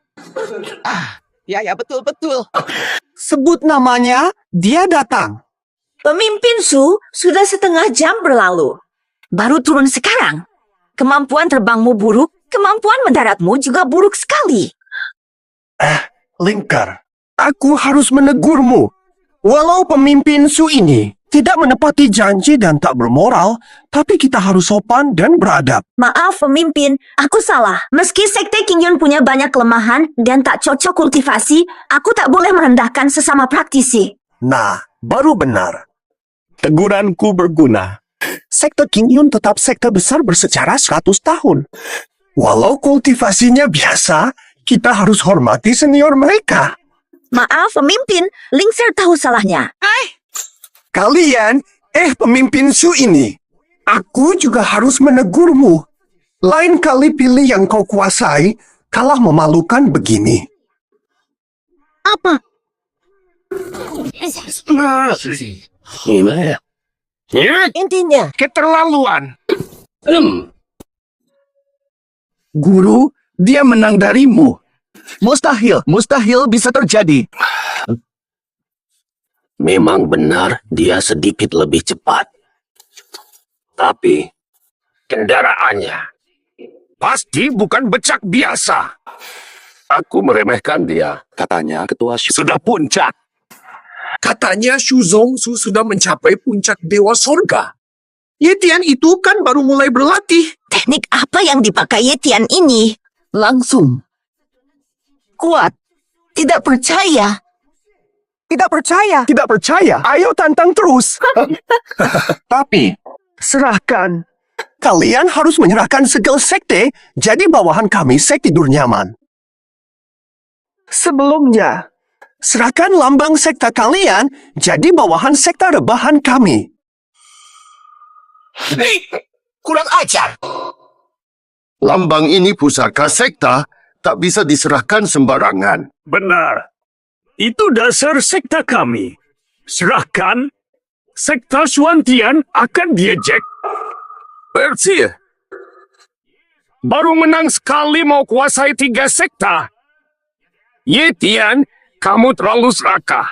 J: Ya, betul. Sebut namanya, dia datang.
K: Pemimpin Su sudah setengah jam berlalu. Baru turun sekarang. Kemampuan terbangmu buruk, kemampuan mendaratmu juga buruk sekali.
A: Lingkar, aku harus menegurmu. Walau pemimpin Su ini tidak menepati janji dan tak bermoral, tapi kita harus sopan dan beradab.
G: Maaf pemimpin, aku salah. Meski Sekte Qingyun punya banyak kelemahan dan tak cocok kultivasi, aku tak boleh merendahkan sesama praktisi.
A: Nah, baru benar. Teguranku berguna. Sekte Qingyun tetap sekte besar bersejarah 100 tahun. Walau kultivasinya biasa, kita harus hormati senior mereka.
G: Maaf pemimpin, Lingser tahu salahnya.
A: Kalian, pemimpin Su ini. Aku juga harus menegurmu. Lain kali pilih yang kau kuasai, kalah memalukan begini.
G: Apa? Intinya,
B: Keterlaluan.
I: Guru, dia menang darimu. Mustahil bisa terjadi.
B: Memang benar dia sedikit lebih cepat. Tapi kendaraannya pasti bukan becak biasa. Aku meremehkan dia. Katanya ketua sudah puncak. Katanya Xu Zongsu sudah mencapai puncak dewa sorga.
O: Yetian itu kan baru mulai berlatih.
D: Teknik apa yang dipakai Yetian ini? Langsung. Kuat. Tidak percaya.
A: Tidak percaya. Ayo tantang terus. Tapi, serahkan. Kalian harus menyerahkan segala sekte, jadi bawahan kami sekte tidur nyaman. Sebelumnya, serahkan lambang sekte kalian, jadi bawahan sekte rebahan kami.
B: Kurang ajar.
M: Lambang ini pusaka sekta, tak bisa diserahkan sembarangan.
L: Benar. Itu dasar sekta kami. Serahkan, sekta Xuantian akan diejek.
B: Persi, baru menang sekali mau kuasai 3 sekta. Yetian, kamu terlalu serakah.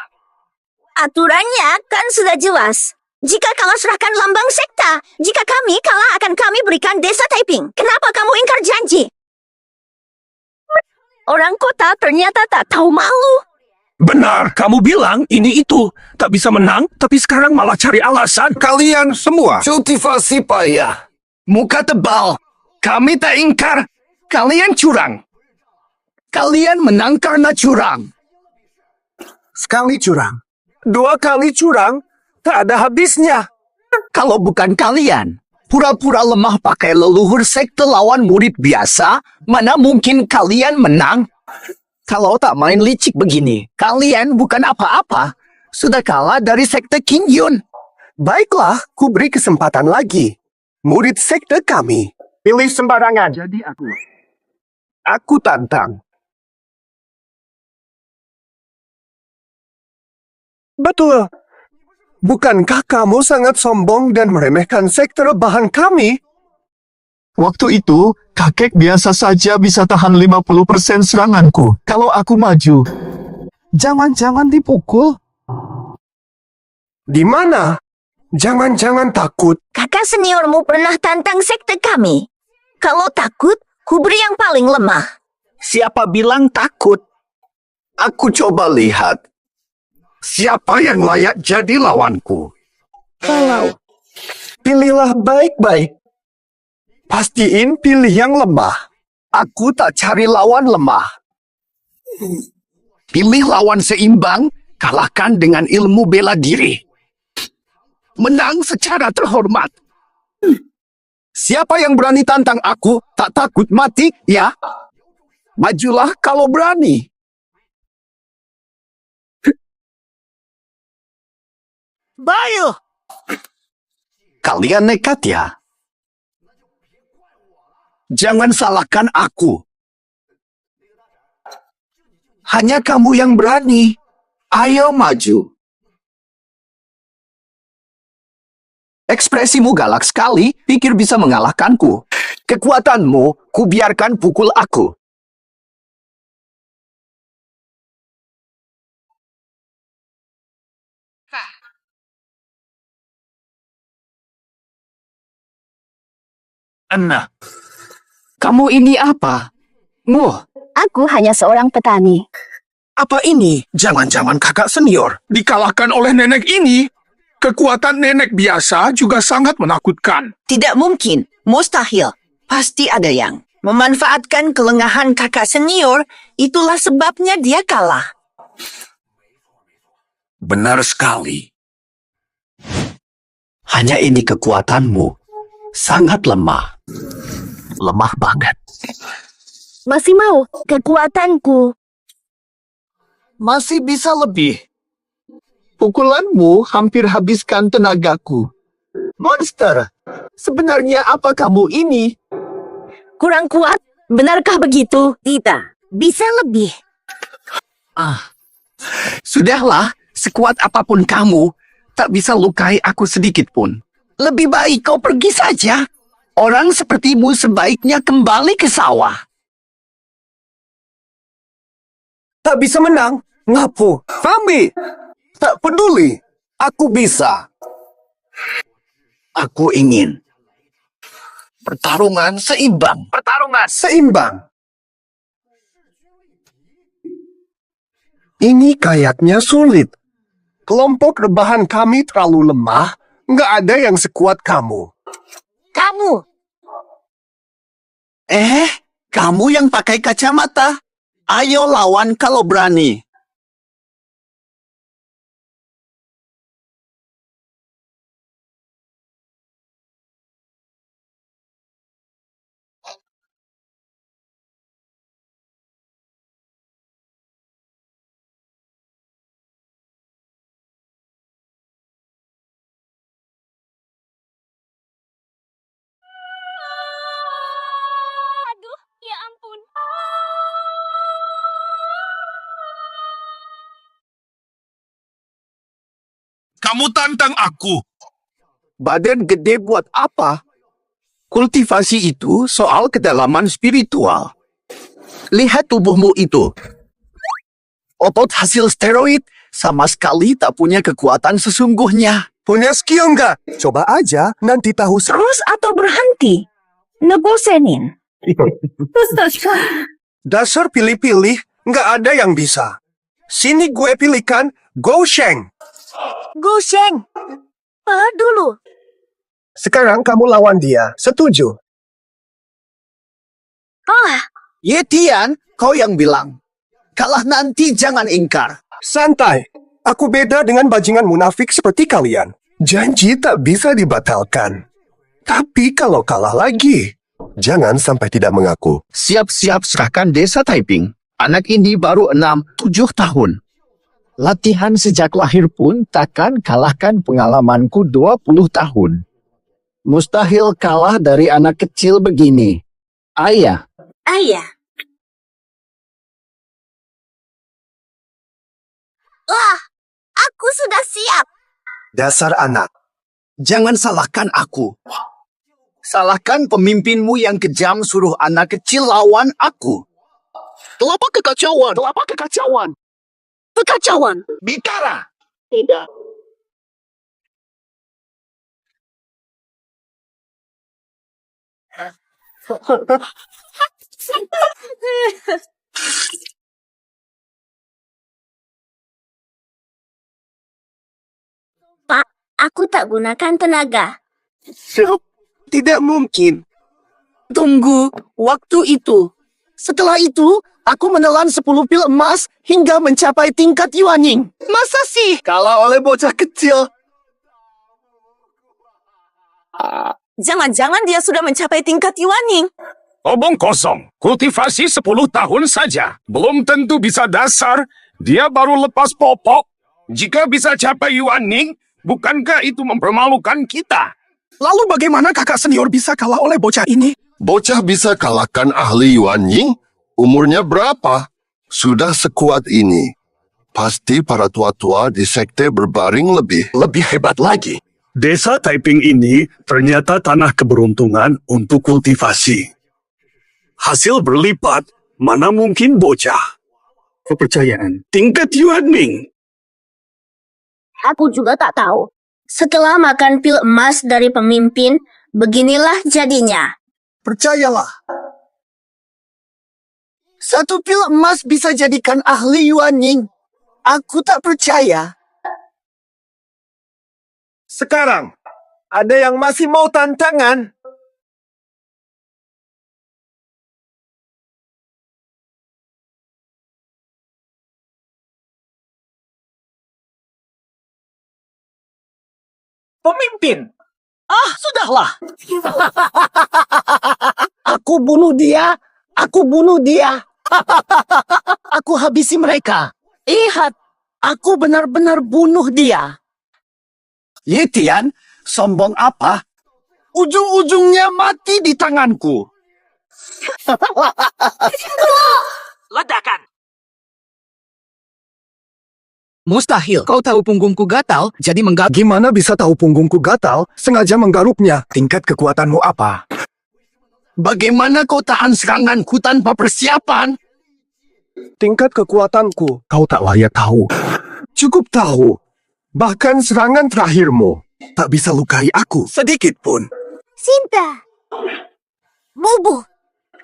G: aturannya kan sudah jelas. Jika kalah serahkan lambang sekta. Jika kami kalah akan kami berikan desa Taiping. Kenapa kamu ingkar janji? Orang kota ternyata tak tahu malu.
B: Benar, kamu bilang ini itu. Tak bisa menang, tapi sekarang malah cari alasan.
M: Kalian semua
B: Kultivasi payah. Muka tebal. Kami tak ingkar. Kalian curang. Kalian menang karena curang.
A: Sekali curang. 2 kali curang. Tak ada habisnya.
I: Kalau bukan kalian, pura-pura lemah pakai leluhur sekte lawan murid biasa, mana mungkin kalian menang? Kalau tak main licik begini, kalian bukan apa-apa. Sudah kalah dari sekte Qingyun.
A: Baiklah, ku beri kesempatan lagi. Murid sekte kami. Pilih sembarangan. Jadi aku tantang. Betul. Bukankah kamu sangat sombong dan meremehkan sekte rebahan kami?
Q: Waktu itu, kakek biasa saja bisa tahan 50% seranganku. Kalau aku maju, jangan-jangan dipukul.
A: Di mana? Jangan-jangan takut.
G: Kakak seniormu pernah tantang sekte kami. Kalau takut, ku beri yang paling lemah.
I: Siapa bilang takut?
M: Aku coba lihat. Siapa yang layak jadi lawanku?
A: Kalau pilihlah baik-baik. Pastiin pilih yang lemah.
I: Aku tak cari lawan lemah. Pilih lawan seimbang, kalahkan dengan ilmu bela diri. Menang secara terhormat. Siapa yang berani tantang aku, tak takut mati, ya? Majulah kalau berani.
A: Bayu!
I: Kalian nekat ya? Jangan salahkan aku. Hanya kamu yang berani. Ayo maju. Ekspresimu galak sekali, pikir bisa mengalahkanku. Kekuatanmu, kubiarkan pukul aku.
L: Anna.
I: Kamu ini apa?
C: Aku hanya seorang petani.
B: Apa ini? Jangan-jangan kakak senior dikalahkan oleh nenek ini?
I: Kekuatan nenek biasa juga sangat menakutkan.
K: Tidak mungkin, mustahil. Pasti ada yang memanfaatkan kelengahan kakak senior, itulah sebabnya dia kalah.
J: Benar sekali. Hanya ini kekuatanmu. Sangat lemah. Lemah banget.
C: Masih mau kekuatanku.
Q: Masih bisa lebih. Pukulanmu hampir habiskan tenagaku. Monster, sebenarnya apa kamu ini?
C: Kurang kuat? Benarkah begitu? Tidak. Bisa lebih.
J: Sudahlah, sekuat apapun kamu, tak bisa lukai aku sedikit pun. Lebih baik kau pergi saja. Orang sepertimu sebaiknya kembali ke sawah.
A: Tak bisa menang. Ngapu? Fambi! Tak peduli. Aku bisa.
J: Aku ingin pertarungan seimbang.
A: Seimbang. Ini kayaknya sulit. Kelompok rebahan kami terlalu lemah. Nggak ada yang sekuat kamu.
C: Kamu.
J: Kamu yang pakai kacamata. Ayo lawan kalau berani.
G: Aduh, ya ampun.
I: Kamu tantang aku.
J: Badan gede buat apa? Kultivasi itu soal kedalaman spiritual. Lihat tubuhmu itu. Otot hasil steroid sama sekali tak punya kekuatan sesungguhnya.
A: Punya skill nggak? Coba aja, nanti tahu.
C: Terus atau berhenti? Ngebosenin.
A: Dasar pilih-pilih, nggak ada yang bisa. Sini gue pilihkan Go Sheng.
G: Gu Sheng. Dulu.
A: Sekarang kamu lawan dia. Setuju?
J: Ye Tian, kau yang bilang. Kalah nanti jangan ingkar.
A: Santai. Aku beda dengan bajingan munafik seperti kalian. Janji tak bisa dibatalkan. Tapi kalau kalah lagi, jangan sampai tidak mengaku.
J: Siap-siap serahkan desa Taiping. Anak ini baru 6-7 tahun. Latihan sejak lahir pun takkan kalahkan pengalamanku 20 tahun. Mustahil kalah dari anak kecil begini. Ayah.
G: Wah, aku sudah siap.
A: Dasar anak.
J: Jangan salahkan aku. Salahkan pemimpinmu yang kejam suruh anak kecil lawan aku. Kelapa kekacauan.
C: Kekacauan.
J: Bicara.
C: Tidak.
G: Pak, aku tak gunakan tenaga.
A: Tidak mungkin.
J: Tunggu, waktu itu. Setelah itu, aku menelan 10 pil emas hingga mencapai tingkat Yuanying. Masa sih? Kalah oleh bocah kecil.
K: Jangan-jangan dia sudah mencapai tingkat Yuanying.
B: Omong kosong. Kultivasi 10 tahun saja. Belum tentu bisa dasar. Dia baru lepas popok. Jika bisa capai Yuanying, bukankah itu mempermalukan kita?
I: Lalu bagaimana kakak senior bisa kalah oleh bocah ini?
M: Bocah bisa kalahkan ahli Yuanying? Umurnya berapa? Sudah sekuat ini. Pasti para tua-tua di sekte berbaring lebih hebat lagi.
L: Desa Taiping ini ternyata tanah keberuntungan untuk kultivasi. Hasil berlipat, mana mungkin bocah. Kepercayaan tingkat Yuanming.
G: Aku juga tak tahu. Setelah makan pil emas dari pemimpin, beginilah jadinya.
J: Percayalah. 1 pil emas bisa jadikan ahli Yuanying. Aku tak percaya.
A: Sekarang, ada yang masih mau tantangan?
L: Pemimpin! Sudahlah! Aku bunuh dia! Aku bunuh dia! Aku habisi mereka! Lihat! Aku benar-benar bunuh dia! Yetian, sombong apa? Ujung-ujungnya mati di tanganku!
B: Ledakan!
A: Mustahil. Kau tahu punggungku gatal, jadi menggaruk. Gimana bisa tahu punggungku gatal? Sengaja menggaruknya. Tingkat kekuatanmu apa?
L: Bagaimana kau tahan seranganku tanpa persiapan?
A: Tingkat kekuatanku. Kau tak layak tahu. Cukup tahu. Bahkan serangan terakhirmu tak bisa lukai aku sedikit pun.
G: Sinta. Bubu.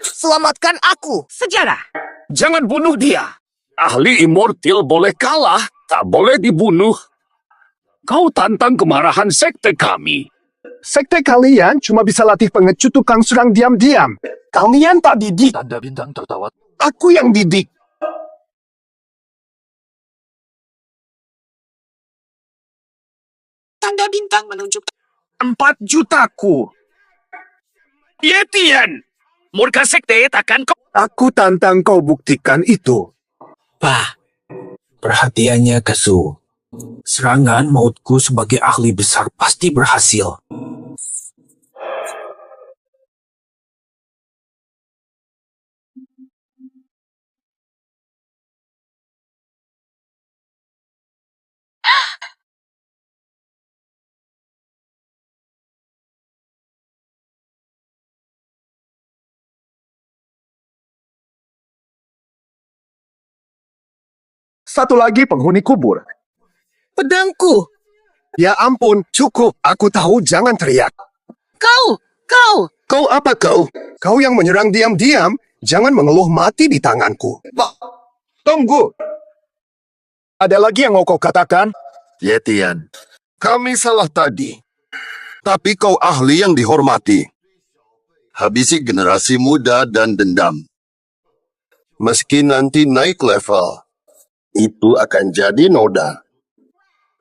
G: Selamatkan aku.
B: Sejarah. Jangan bunuh dia. Ahli immortal boleh kalah, tak boleh dibunuh. Kau tantang kemarahan sekte kami.
A: Sekte kalian cuma bisa latih pengecut tukang serang diam-diam. Kalian tak didik.
I: Tanda bintang tertawa.
A: Aku yang didik.
B: Tanda bintang menunjukkan 4 jutaku. Yetian, murka sekte takkan kau...
A: Aku tantang kau buktikan itu.
R: Bah, perhatiannya Kazu. Serangan mautku sebagai ahli besar pasti berhasil.
A: Satu lagi penghuni kubur.
K: Pedangku.
A: Ya ampun, cukup. Aku tahu, jangan teriak.
K: Kau.
A: Kau apa kau? Kau yang menyerang diam-diam, jangan mengeluh mati di tanganku. Tunggu. Ada lagi yang mau kau katakan?
M: Yetian, kami salah tadi. Tapi kau ahli yang dihormati. Habisi generasi muda dan dendam. Meski nanti naik level, itu akan jadi noda.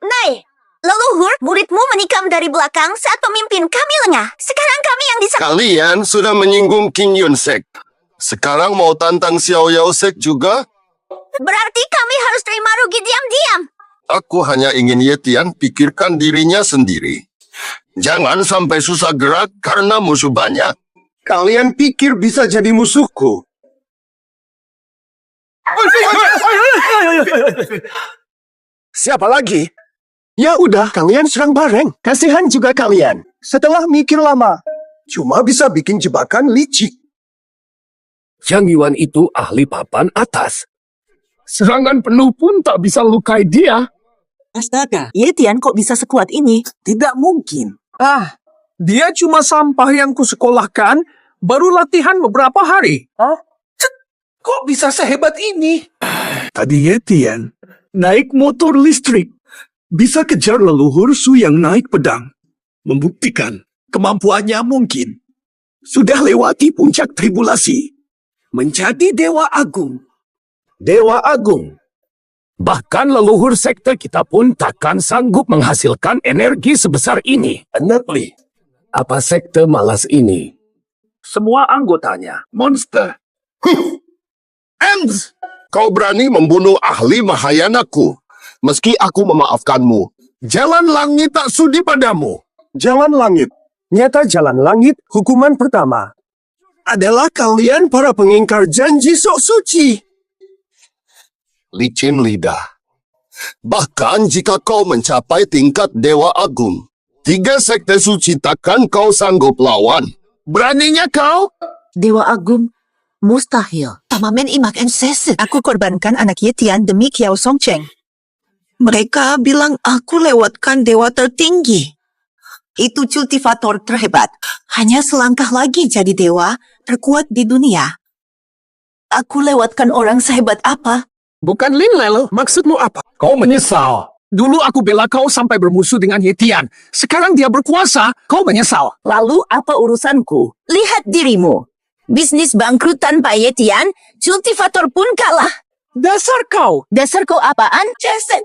G: Nay, leluhur, muridmu menikam dari belakang saat pemimpin kami lengah. Sekarang kami yang
M: Kalian sudah menyinggung King Yun Sek. Sekarang mau tantang Xiao Yao Sek juga?
G: Berarti kami harus terima rugi diam-diam.
M: Aku hanya ingin Yetian pikirkan dirinya sendiri. Jangan sampai susah gerak karena musuh banyak.
A: Kalian pikir bisa jadi musuhku? Siapa lagi? Ya udah, kalian serang bareng. Kasihan juga kalian. Setelah mikir lama, cuma bisa bikin jebakan licik.
B: Yang Yuan itu ahli papan atas. Serangan penuh pun tak bisa lukai dia.
K: Astaga, Yetian kok bisa sekuat ini? Tidak mungkin.
O: Dia cuma sampah yang kusekolahkan, baru latihan beberapa hari.
L: Kok bisa sehebat ini? Tadi Yetian naik motor listrik. Bisa kejar leluhur Su yang naik pedang. Membuktikan kemampuannya mungkin. Sudah lewati puncak tribulasi. Menjadi Dewa Agung.
B: Dewa Agung. Bahkan leluhur sekte kita pun takkan sanggup menghasilkan energi sebesar ini.
A: Anatli,
B: apa sekte malas ini? Semua anggotanya monster.
M: Ems! Kau berani membunuh ahli Mahayanaku. Meski aku memaafkanmu. Jalan langit tak sudi padamu.
A: Jalan langit. Nyata jalan langit, hukuman pertama adalah kalian para pengingkar janji sok suci.
M: Licin lidah. Bahkan jika kau mencapai tingkat Dewa Agung, 3 sekte suci takkan kau sanggup lawan. Beraninya kau?
C: Dewa Agung, mustahil. Tamamen imak enseset.
K: Aku korbankan anak Yetian demi Kiao Songcheng. Mereka bilang aku lewatkan dewa tertinggi. Itu cultivator terhebat. Hanya selangkah lagi jadi dewa terkuat di dunia. Aku lewatkan orang sehebat apa?
A: Bukan Lin Lelo, maksudmu apa?
O: Kau menyesal.
I: Dulu aku bela kau sampai bermusuh dengan Yetian. Sekarang dia berkuasa, kau menyesal.
C: Lalu apa urusanku? Lihat dirimu. Bisnis bangkrut tanpa Yetian, kultivator pun kalah.
I: Dasar kau.
C: Dasar kau apaan? Jason.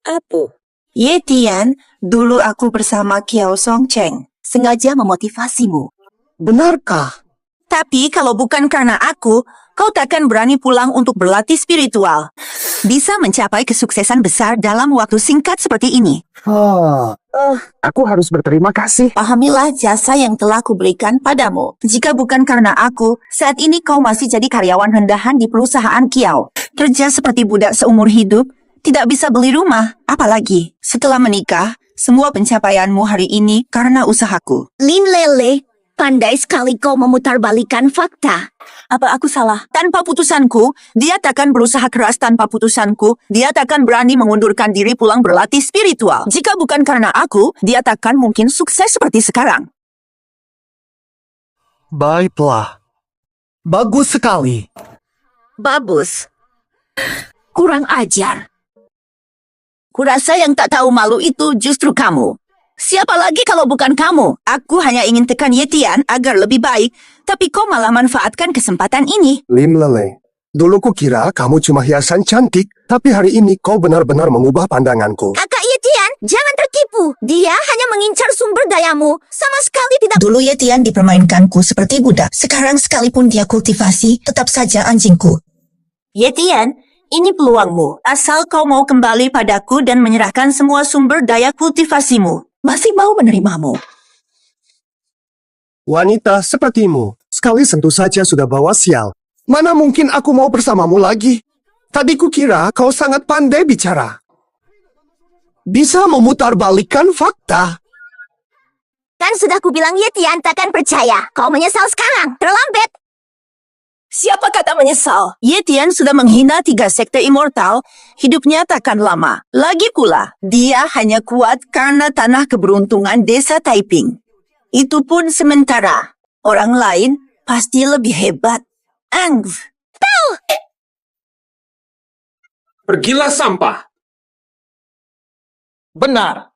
C: Apa?
K: Yetian, dulu aku bersama Kiao Song Cheng. Sengaja memotivasimu.
A: Benarkah?
K: Tapi kalau bukan karena aku, kau takkan berani pulang untuk berlatih spiritual. Bisa mencapai kesuksesan besar dalam waktu singkat seperti ini.
A: Aku harus berterima kasih.
K: Pahamilah jasa yang telah kuberikan padamu. Jika bukan karena aku, saat ini kau masih jadi karyawan rendahan di perusahaan Kiao. Kerja seperti budak seumur hidup, tidak bisa beli rumah. Apalagi, setelah menikah, semua pencapaianmu hari ini karena usahaku.
G: Lin Lele, pandai sekali kau memutarbalikan fakta.
K: Apa aku salah? Tanpa putusanku, dia takkan berusaha keras. Tanpa putusanku, dia takkan berani mengundurkan diri pulang berlatih spiritual. Jika bukan karena aku, dia takkan mungkin sukses seperti sekarang.
A: Baiklah. Bagus sekali.
C: Bagus. Kurang ajar. Kurasa yang tak tahu malu itu justru kamu. Siapa lagi kalau bukan kamu?
K: Aku hanya ingin tekan Yetian agar lebih baik, tapi kau malah manfaatkan kesempatan ini.
A: Lim Lele, dulu ku kira kamu cuma hiasan cantik, tapi hari ini kau benar-benar mengubah pandanganku.
G: Kakak Yetian, jangan tertipu. Dia hanya mengincar sumber dayamu. Sama sekali tidak...
K: Dulu Yetian dipermainkanku seperti budak. Sekarang sekalipun dia kultivasi, tetap saja anjingku. Yetian, ini peluangmu. Asal kau mau kembali padaku dan menyerahkan semua sumber daya kultivasimu. Masih mau menerimamu.
A: Wanita sepertimu, sekali sentuh saja sudah bawa sial. Mana mungkin aku mau bersamamu lagi? Tadi kukira kau sangat pandai bicara. Bisa memutarbalikkan fakta.
G: Kan sudah kubilang Yetian takkan percaya. Kau menyesal sekarang. Terlambat.
K: Siapa kata menyesal? Yetian sudah menghina 3 sekte immortal, hidupnya takkan lama. Lagi pula, dia hanya kuat karena tanah keberuntungan desa Taiping. Itu pun sementara. Orang lain pasti lebih hebat. Angv.
I: Pergilah sampah. Benar.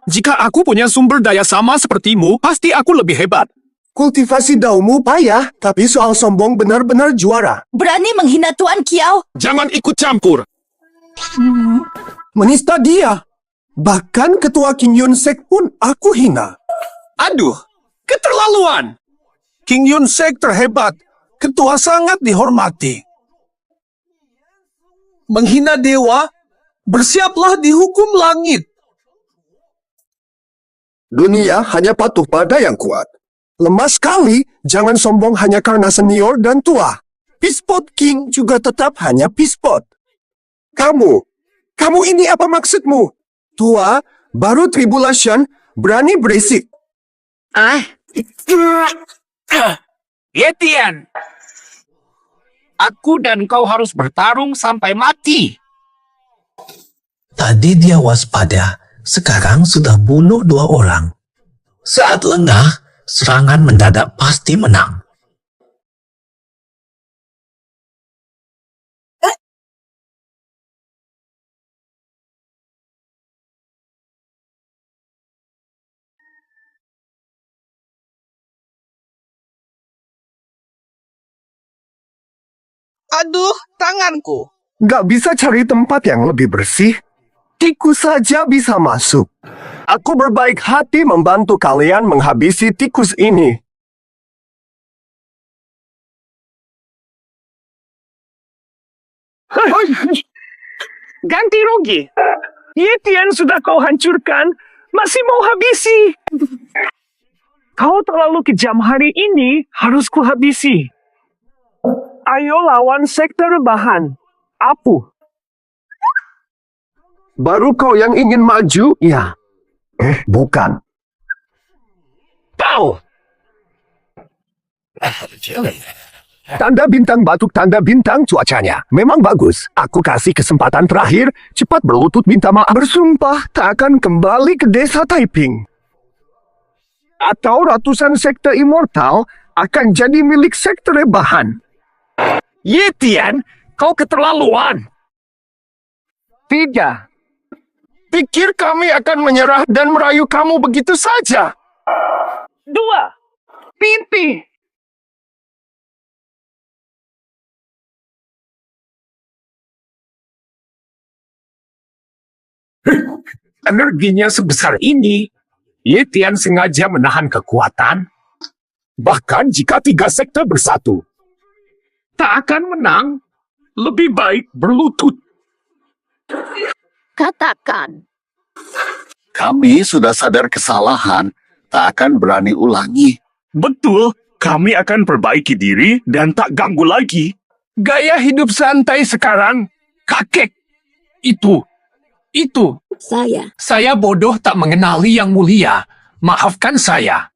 I: Jika aku punya sumber daya sama sepertimu, pasti aku lebih hebat.
A: Kultivasi daumu payah, tapi soal sombong benar-benar juara.
K: Berani menghina Tuan Kiao?
I: Jangan ikut campur.
A: Menista dia. Bahkan ketua King Yun Sek pun aku hina.
O: Aduh, keterlaluan. King Yun Sek terhebat. Ketua sangat dihormati. Menghina dewa, bersiaplah dihukum langit.
A: Dunia hanya patuh pada yang kuat. Lemah sekali, jangan sombong hanya karena senior dan tua. Peacepot King juga tetap hanya Peacepot. Kamu ini apa maksudmu? Tua, baru tribulation, berani berisik.
B: Yetian, aku dan kau harus bertarung sampai mati.
R: Tadi dia waspada, sekarang sudah bunuh 2 orang. Saat lengah, serangan mendadak pasti menang.
O: Aduh, tanganku.
A: Gak bisa cari tempat yang lebih bersih? Tikus saja bisa masuk. Aku berbaik hati membantu kalian menghabisi tikus ini.
L: Ganti rugi. Yetian sudah kau hancurkan, masih mau habisi. Kau terlalu kejam hari ini, harus kuhabisi. Ayo lawan sekte rebahan. Apu.
A: Baru kau yang ingin maju? Ya. Bukan.
L: Pow!
A: Tanda bintang batuk tanda bintang cuacanya. Memang bagus. Aku kasih kesempatan terakhir. Cepat berlutut minta maaf. Bersumpah tak akan kembali ke desa Taiping. Atau ratusan sekte immortal akan jadi milik sekte rebahan.
L: Yetian, kau keterlaluan.
B: Tidak. Pikir kami akan menyerah dan merayu kamu begitu saja? 2. Pipi. Energinya sebesar ini, Yetian sengaja menahan kekuatan. Bahkan jika 3 sekte bersatu, tak akan menang. Lebih baik berlutut.
C: Katakan.
J: Kami sudah sadar kesalahan, tak akan berani ulangi.
L: Betul, kami akan perbaiki diri dan tak ganggu lagi.
B: Gaya hidup santai sekarang, kakek. Itu.
C: Saya
I: bodoh tak mengenali yang mulia. Maafkan saya.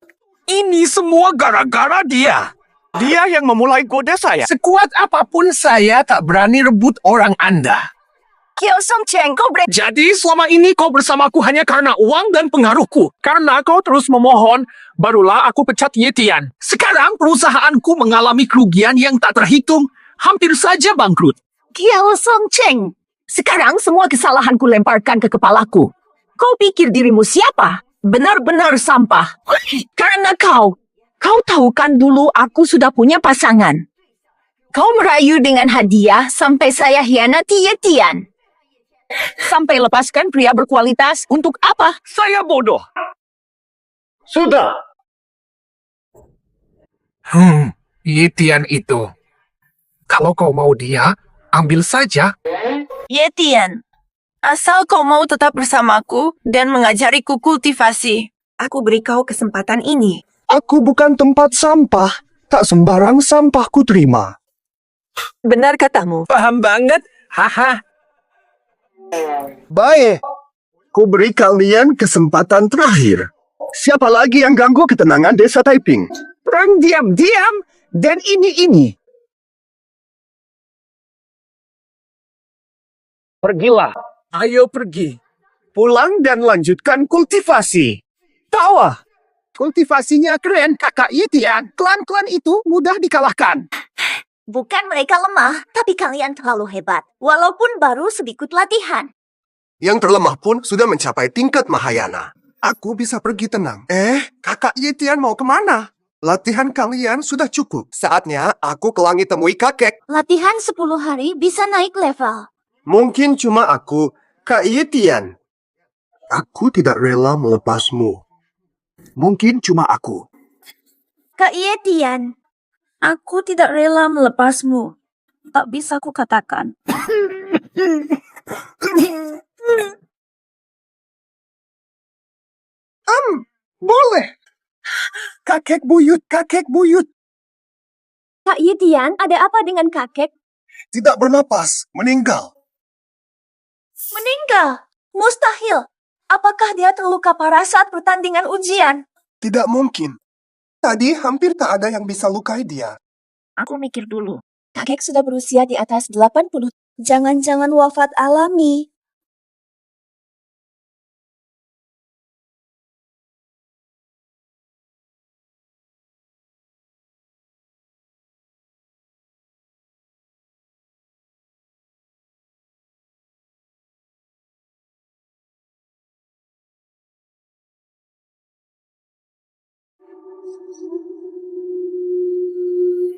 B: Ini semua gara-gara dia.
L: Dia yang memulai goda saya.
I: Sekuat apapun saya tak berani rebut orang Anda.
G: Kiao Song Cheng, kau
I: Jadi selama ini kau bersamaku hanya karena uang dan pengaruhku. Karena kau terus memohon, barulah aku pecat Yetian. Sekarang perusahaanku mengalami kerugian yang tak terhitung. Hampir saja bangkrut.
C: Kiao Song Cheng. Sekarang semua kesalahanku lemparkan ke kepalaku. Kau pikir dirimu siapa? Benar-benar sampah. Karena kau tahu kan dulu aku sudah punya pasangan. Kau merayu dengan hadiah sampai saya hianati Yetian. Sampai lepaskan pria berkualitas untuk apa?
B: Saya bodoh. Sudah.
I: Yetian itu. Kalau kau mau dia, ambil saja.
K: Yetian, asal kau mau tetap bersamaku dan mengajariku kultivasi, aku beri kau kesempatan ini.
A: Aku bukan tempat sampah. Tak sembarang sampah ku terima.
K: Benar katamu.
I: Paham banget. Haha.
A: Baik. Ku beri kalian kesempatan terakhir. Siapa lagi yang ganggu ketenangan desa Taiping?
B: Perang diam-diam dan ini. Pergilah. Ayo pergi. Pulang dan lanjutkan kultivasi. Tawa. Kultivasinya keren, kakak Yetian. Klan-klan itu mudah dikalahkan.
G: Bukan mereka lemah, tapi kalian terlalu hebat. Walaupun baru sedikit latihan.
A: Yang terlemah pun sudah mencapai tingkat Mahayana. Aku bisa pergi tenang. Kakak Yetian mau kemana? Latihan kalian sudah cukup. Saatnya aku ke langit temui kakek.
G: Latihan 10 hari bisa naik level.
A: Mungkin cuma aku, Kak Yetian. Aku tidak rela melepasmu. Mungkin cuma aku.
G: Kak Yetian, aku tidak rela melepasmu. Tak bisa ku katakan.
A: Boleh. Kakek buyut.
G: Kak Yetian, ada apa dengan kakek?
A: Tidak bernapas, meninggal.
G: Meninggal? Mustahil. Apakah dia terluka parah saat pertandingan ujian?
A: Tidak mungkin. Tadi hampir tak ada yang bisa lukai dia.
G: Aku mikir dulu. Kakek sudah berusia di atas 80. Jangan-jangan wafat alami.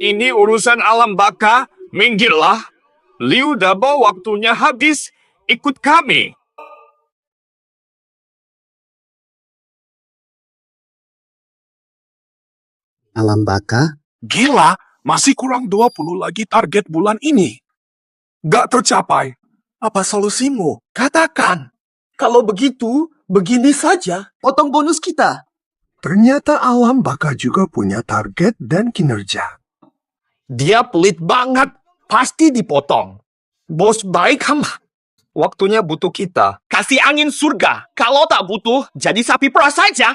L: Ini urusan alam baka, minggirlah. Liu Dabo waktunya habis, ikut kami.
A: Alam baka?
I: Gila, masih kurang 20 lagi target bulan ini. Gak tercapai. Apa solusimu? Katakan.
A: Kalau begitu, begini saja. Potong bonus kita. Ternyata alam baka juga punya target dan kinerja.
B: Dia pelit banget. Pasti dipotong. Bos baik hamba. Waktunya butuh kita. Kasih angin surga. Kalau tak butuh, jadi sapi perah saja.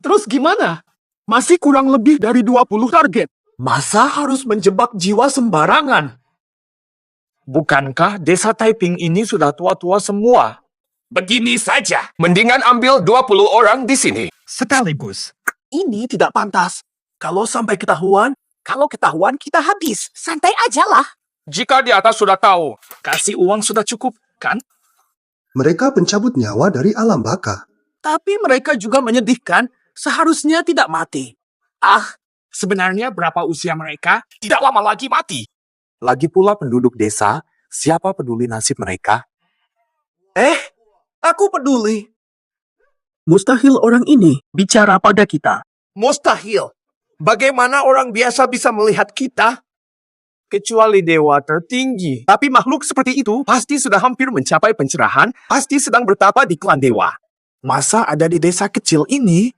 I: Terus gimana? Masih kurang lebih dari 20 target. Masa harus menjebak jiwa sembarangan?
B: Bukankah desa Taiping ini sudah tua-tua semua? Begini saja. Mendingan ambil 20 orang di sini.
I: Sekaligus. Ini tidak pantas. Kalau ketahuan kita habis. Santai aja lah.
B: Jika di atas sudah tahu, kasih uang sudah cukup, kan?
A: Mereka pencabut nyawa dari alam baka.
I: Tapi mereka juga menyedihkan, seharusnya tidak mati. Sebenarnya berapa usia mereka? Tidak lama lagi mati.
O: Lagi pula penduduk desa, siapa peduli nasib mereka?
I: Aku peduli.
L: Mustahil orang ini bicara pada kita.
I: Mustahil. Bagaimana orang biasa bisa melihat kita?
O: Kecuali dewa tertinggi. Tapi makhluk seperti itu pasti sudah hampir mencapai pencerahan, pasti sedang bertapa di klan dewa. Masa ada di desa kecil ini?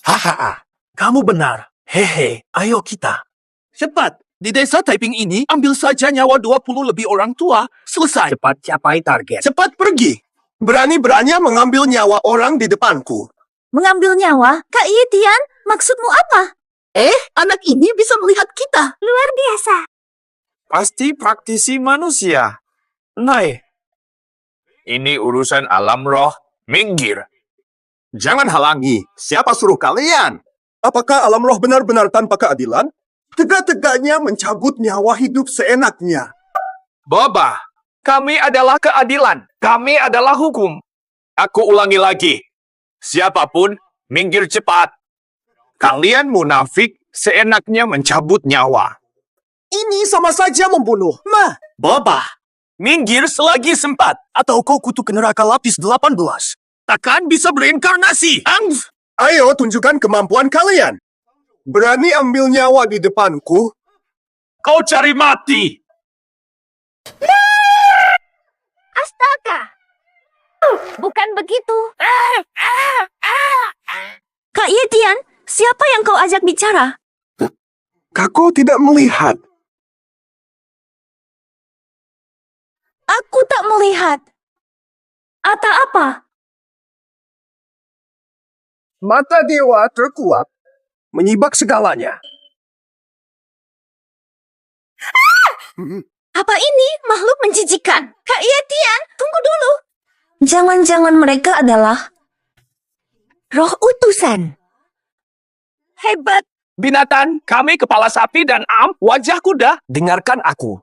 I: Hahaha, kamu benar. Hehe, ayo kita. Cepat, di desa Taiping ini, ambil saja nyawa 20 lebih orang tua. Selesai.
O: Cepat capai target.
I: Cepat pergi.
A: Berani-beraninya mengambil nyawa orang di depanku.
G: Mengambil nyawa? Kak Yetian, maksudmu apa?
C: Anak ini bisa melihat kita.
G: Luar biasa.
O: Pasti praktisi manusia. Nai.
B: Ini urusan alam roh. Minggir.
A: Jangan halangi. Siapa suruh kalian? Apakah alam roh benar-benar tanpa keadilan? Tegak-tegaknya mencabut nyawa hidup seenaknya.
B: Boba, kami adalah keadilan. Kami adalah hukum. Aku ulangi lagi. Siapapun, minggir cepat. Kalian munafik, seenaknya mencabut nyawa.
I: Ini sama saja membunuh.
B: Boba, minggir selagi sempat.
I: Atau kau kutuk neraka lapis 18. Takkan bisa bereinkarnasi.
A: Ayo tunjukkan kemampuan kalian. Berani ambil nyawa di depanku?
B: Kau cari mati.
G: Astaga. Bukan begitu. Kak Yetian, siapa yang kau ajak bicara?
A: Kakak tidak melihat.
G: Aku tak melihat. Ata apa?
A: Mata dewa terkuat menyibak segalanya.
G: Apa ini? Makhluk menjijikan. Kak Yetian, tunggu dulu. Jangan-jangan mereka adalah roh utusan.
C: Hebat.
B: Binatang, kami kepala sapi dan wajah kuda. Dengarkan aku.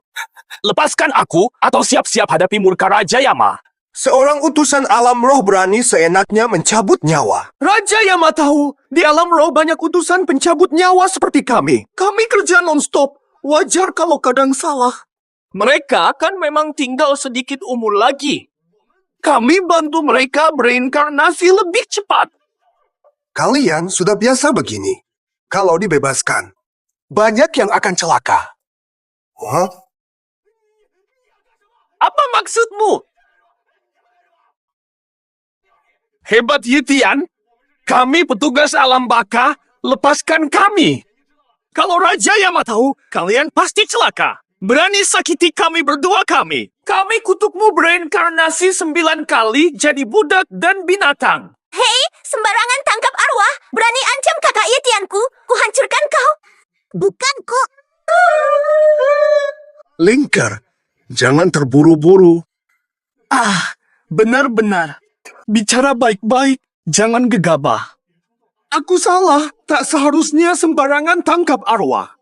B: Lepaskan aku atau siap-siap hadapi murka Raja Yama.
A: Seorang utusan alam roh berani seenaknya mencabut nyawa.
I: Raja Yama tahu, di alam roh banyak utusan pencabut nyawa seperti kami. Kami kerja non-stop. Wajar kalau kadang salah.
B: Mereka kan memang tinggal sedikit umur lagi. Kami bantu mereka bereinkarnasi lebih cepat.
A: Kalian sudah biasa begini. Kalau dibebaskan,
I: Banyak yang akan celaka.
B: Apa maksudmu? Hebat Yetian, kami petugas alam baka, lepaskan kami.
I: Kalau Raja Yama tahu, kalian pasti celaka. Berani sakiti kami berdua kami.
B: Kami kutukmu bereinkarnasi 9 kali jadi budak dan binatang.
G: Hei, sembarangan tangkap arwah. Berani ancam kakak Yetianku. Kuhancurkan kau. Bukan kok.
A: Lingkar, jangan terburu-buru.
I: Benar-benar. Bicara baik-baik, jangan gegabah. Aku salah, tak seharusnya sembarangan tangkap arwah.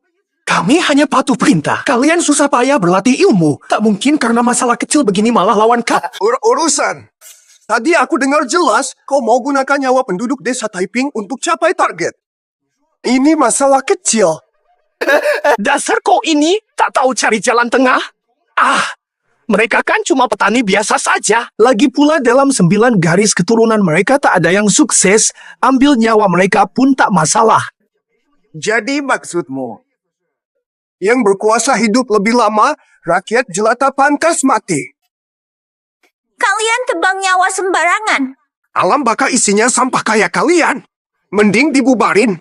I: Kami hanya patuh perintah. Kalian susah payah berlatih ilmu. Tak mungkin karena masalah kecil begini malah lawan
A: Urusan. Tadi aku dengar jelas kau mau gunakan nyawa penduduk desa Taiping untuk capai target. Ini masalah kecil.
I: Dasar kau ini tak tahu cari jalan tengah? Mereka kan cuma petani biasa saja. Lagi pula dalam 9 garis keturunan mereka tak ada yang sukses. Ambil nyawa mereka pun tak masalah.
A: Jadi maksudmu, yang berkuasa hidup lebih lama, rakyat jelata pantas mati.
G: Kalian tebang nyawa sembarangan.
A: Alam baka isinya sampah kayak kalian. Mending dibubarin.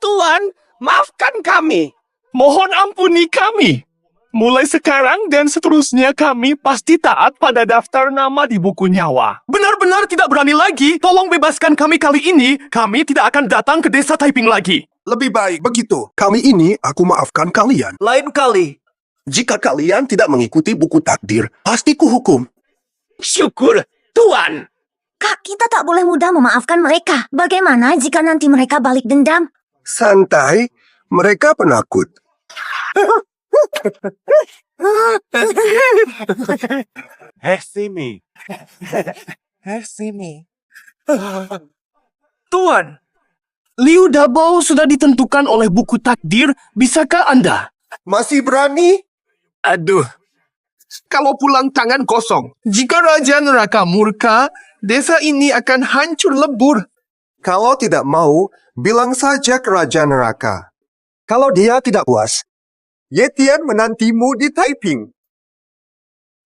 I: Tuan, maafkan kami. Mohon ampuni kami. Mulai sekarang dan seterusnya kami pasti taat pada daftar nama di buku nyawa. Benar-benar tidak berani lagi. Tolong bebaskan kami kali ini. Kami tidak akan datang ke desa Taiping lagi.
A: Lebih baik begitu. Kali ini aku maafkan kalian.
I: Lain kali.
A: Jika kalian tidak mengikuti buku takdir, pasti kuhukum.
B: Syukur, Tuan.
G: Kak, kita tak boleh mudah memaafkan mereka. Bagaimana jika nanti mereka balik dendam?
A: Santai, mereka penakut.
O: Sini. Sini.
I: Tuan, Liu Dabo sudah ditentukan oleh buku takdir. Bisakah Anda?
A: Masih berani?
I: Aduh, kalau pulang tangan kosong. Jika Raja Neraka murka, desa ini akan hancur lebur.
A: Kalau tidak mau, bilang saja ke Raja Neraka. Kalau dia tidak puas, Yetian menantimu di Taiping.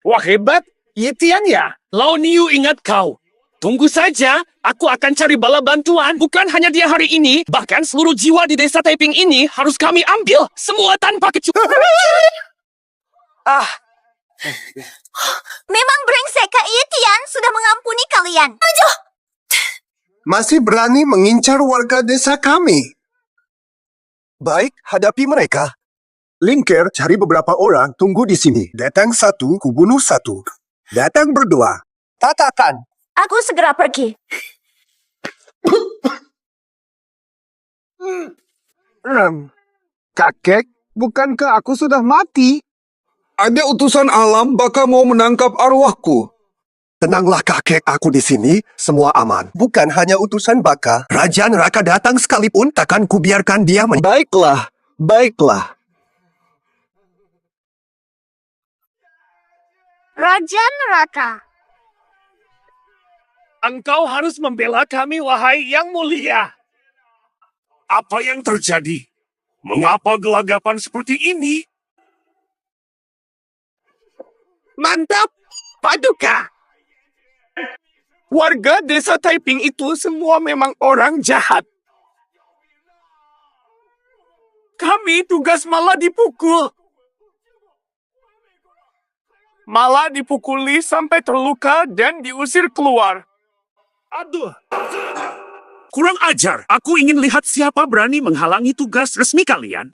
B: Wah hebat, Yetian ya. Lao Niu ingat kau. Tunggu saja, aku akan cari bala bantuan. Bukan hanya dia hari ini, bahkan seluruh jiwa di desa Taiping ini harus kami ambil. Semua tanpa kecuali.
G: Memang brengsek, Kak Yetian sudah mengampuni kalian. Maju!
A: Masih berani mengincar warga desa kami. Baik, hadapi mereka. Linker, cari beberapa orang, tunggu di sini. Datang satu, kubunuh satu. Datang berdua, tatakan.
G: Aku segera pergi.
O: Kakek, bukankah aku sudah mati?
S: Ada utusan alam bakal mau menangkap arwahku.
A: Tenanglah kakek, aku di sini, semua aman. Bukan hanya utusan baka, Raja Neraka datang sekalipun takkan kubiarkan dia
Q: Baiklah, baiklah.
G: Raja Neraka.
L: Engkau harus membela kami, wahai yang mulia.
B: Apa yang terjadi? Mengapa gelagapan seperti ini?
I: Mantap, Paduka. Warga desa Taiping itu semua memang orang jahat. Kami tugas malah dipukul. Malah dipukuli sampai terluka dan diusir keluar.
B: Aduh. Kurang ajar. Aku ingin lihat siapa berani menghalangi tugas resmi kalian.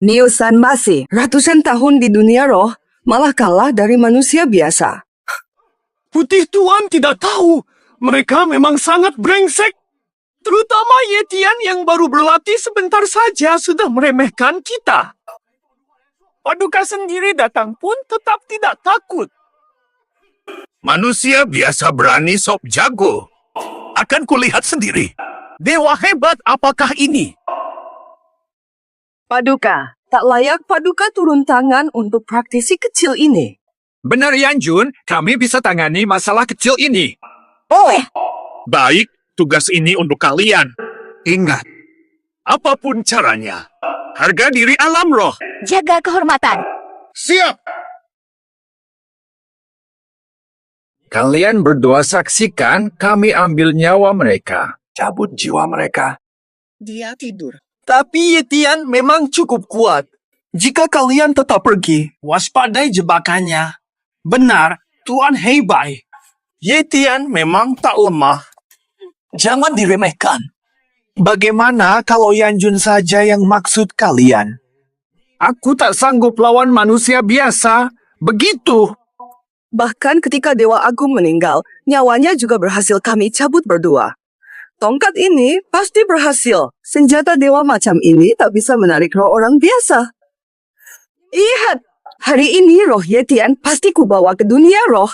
C: Niusan masih ratusan tahun di dunia roh, malah kalah dari manusia biasa.
I: Putih Tuan tidak tahu. Mereka memang sangat brengsek. Terutama Yetian yang baru berlatih sebentar saja sudah meremehkan kita. Paduka sendiri datang pun tetap tidak takut.
B: Manusia biasa berani sok jago. Akan kulihat sendiri. Dewa hebat apakah ini?
C: Paduka, tak layak Paduka turun tangan untuk praktisi kecil ini.
I: Benar Yan Jun, kami bisa tangani masalah kecil ini.
B: Baik, tugas ini untuk kalian. Ingat, apapun caranya, harga diri alam roh.
G: Jaga kehormatan.
B: Siap!
I: Kalian berdua saksikan kami ambil nyawa mereka.
A: Cabut jiwa mereka.
K: Dia tidur.
I: Tapi Yetian memang cukup kuat. Jika kalian tetap pergi, waspadai jebakannya. Benar, Tuan Heibai. Yetian memang tak lemah. Jangan diremehkan. Bagaimana kalau Yan Jun saja yang maksud kalian? Aku tak sanggup lawan manusia biasa. Begitu.
C: Bahkan ketika Dewa Agung meninggal, nyawanya juga berhasil kami cabut berdua. Tongkat ini pasti berhasil. Senjata dewa macam ini tak bisa menarik roh orang biasa. Lihat, hari ini roh Yetian pasti kubawa ke dunia roh.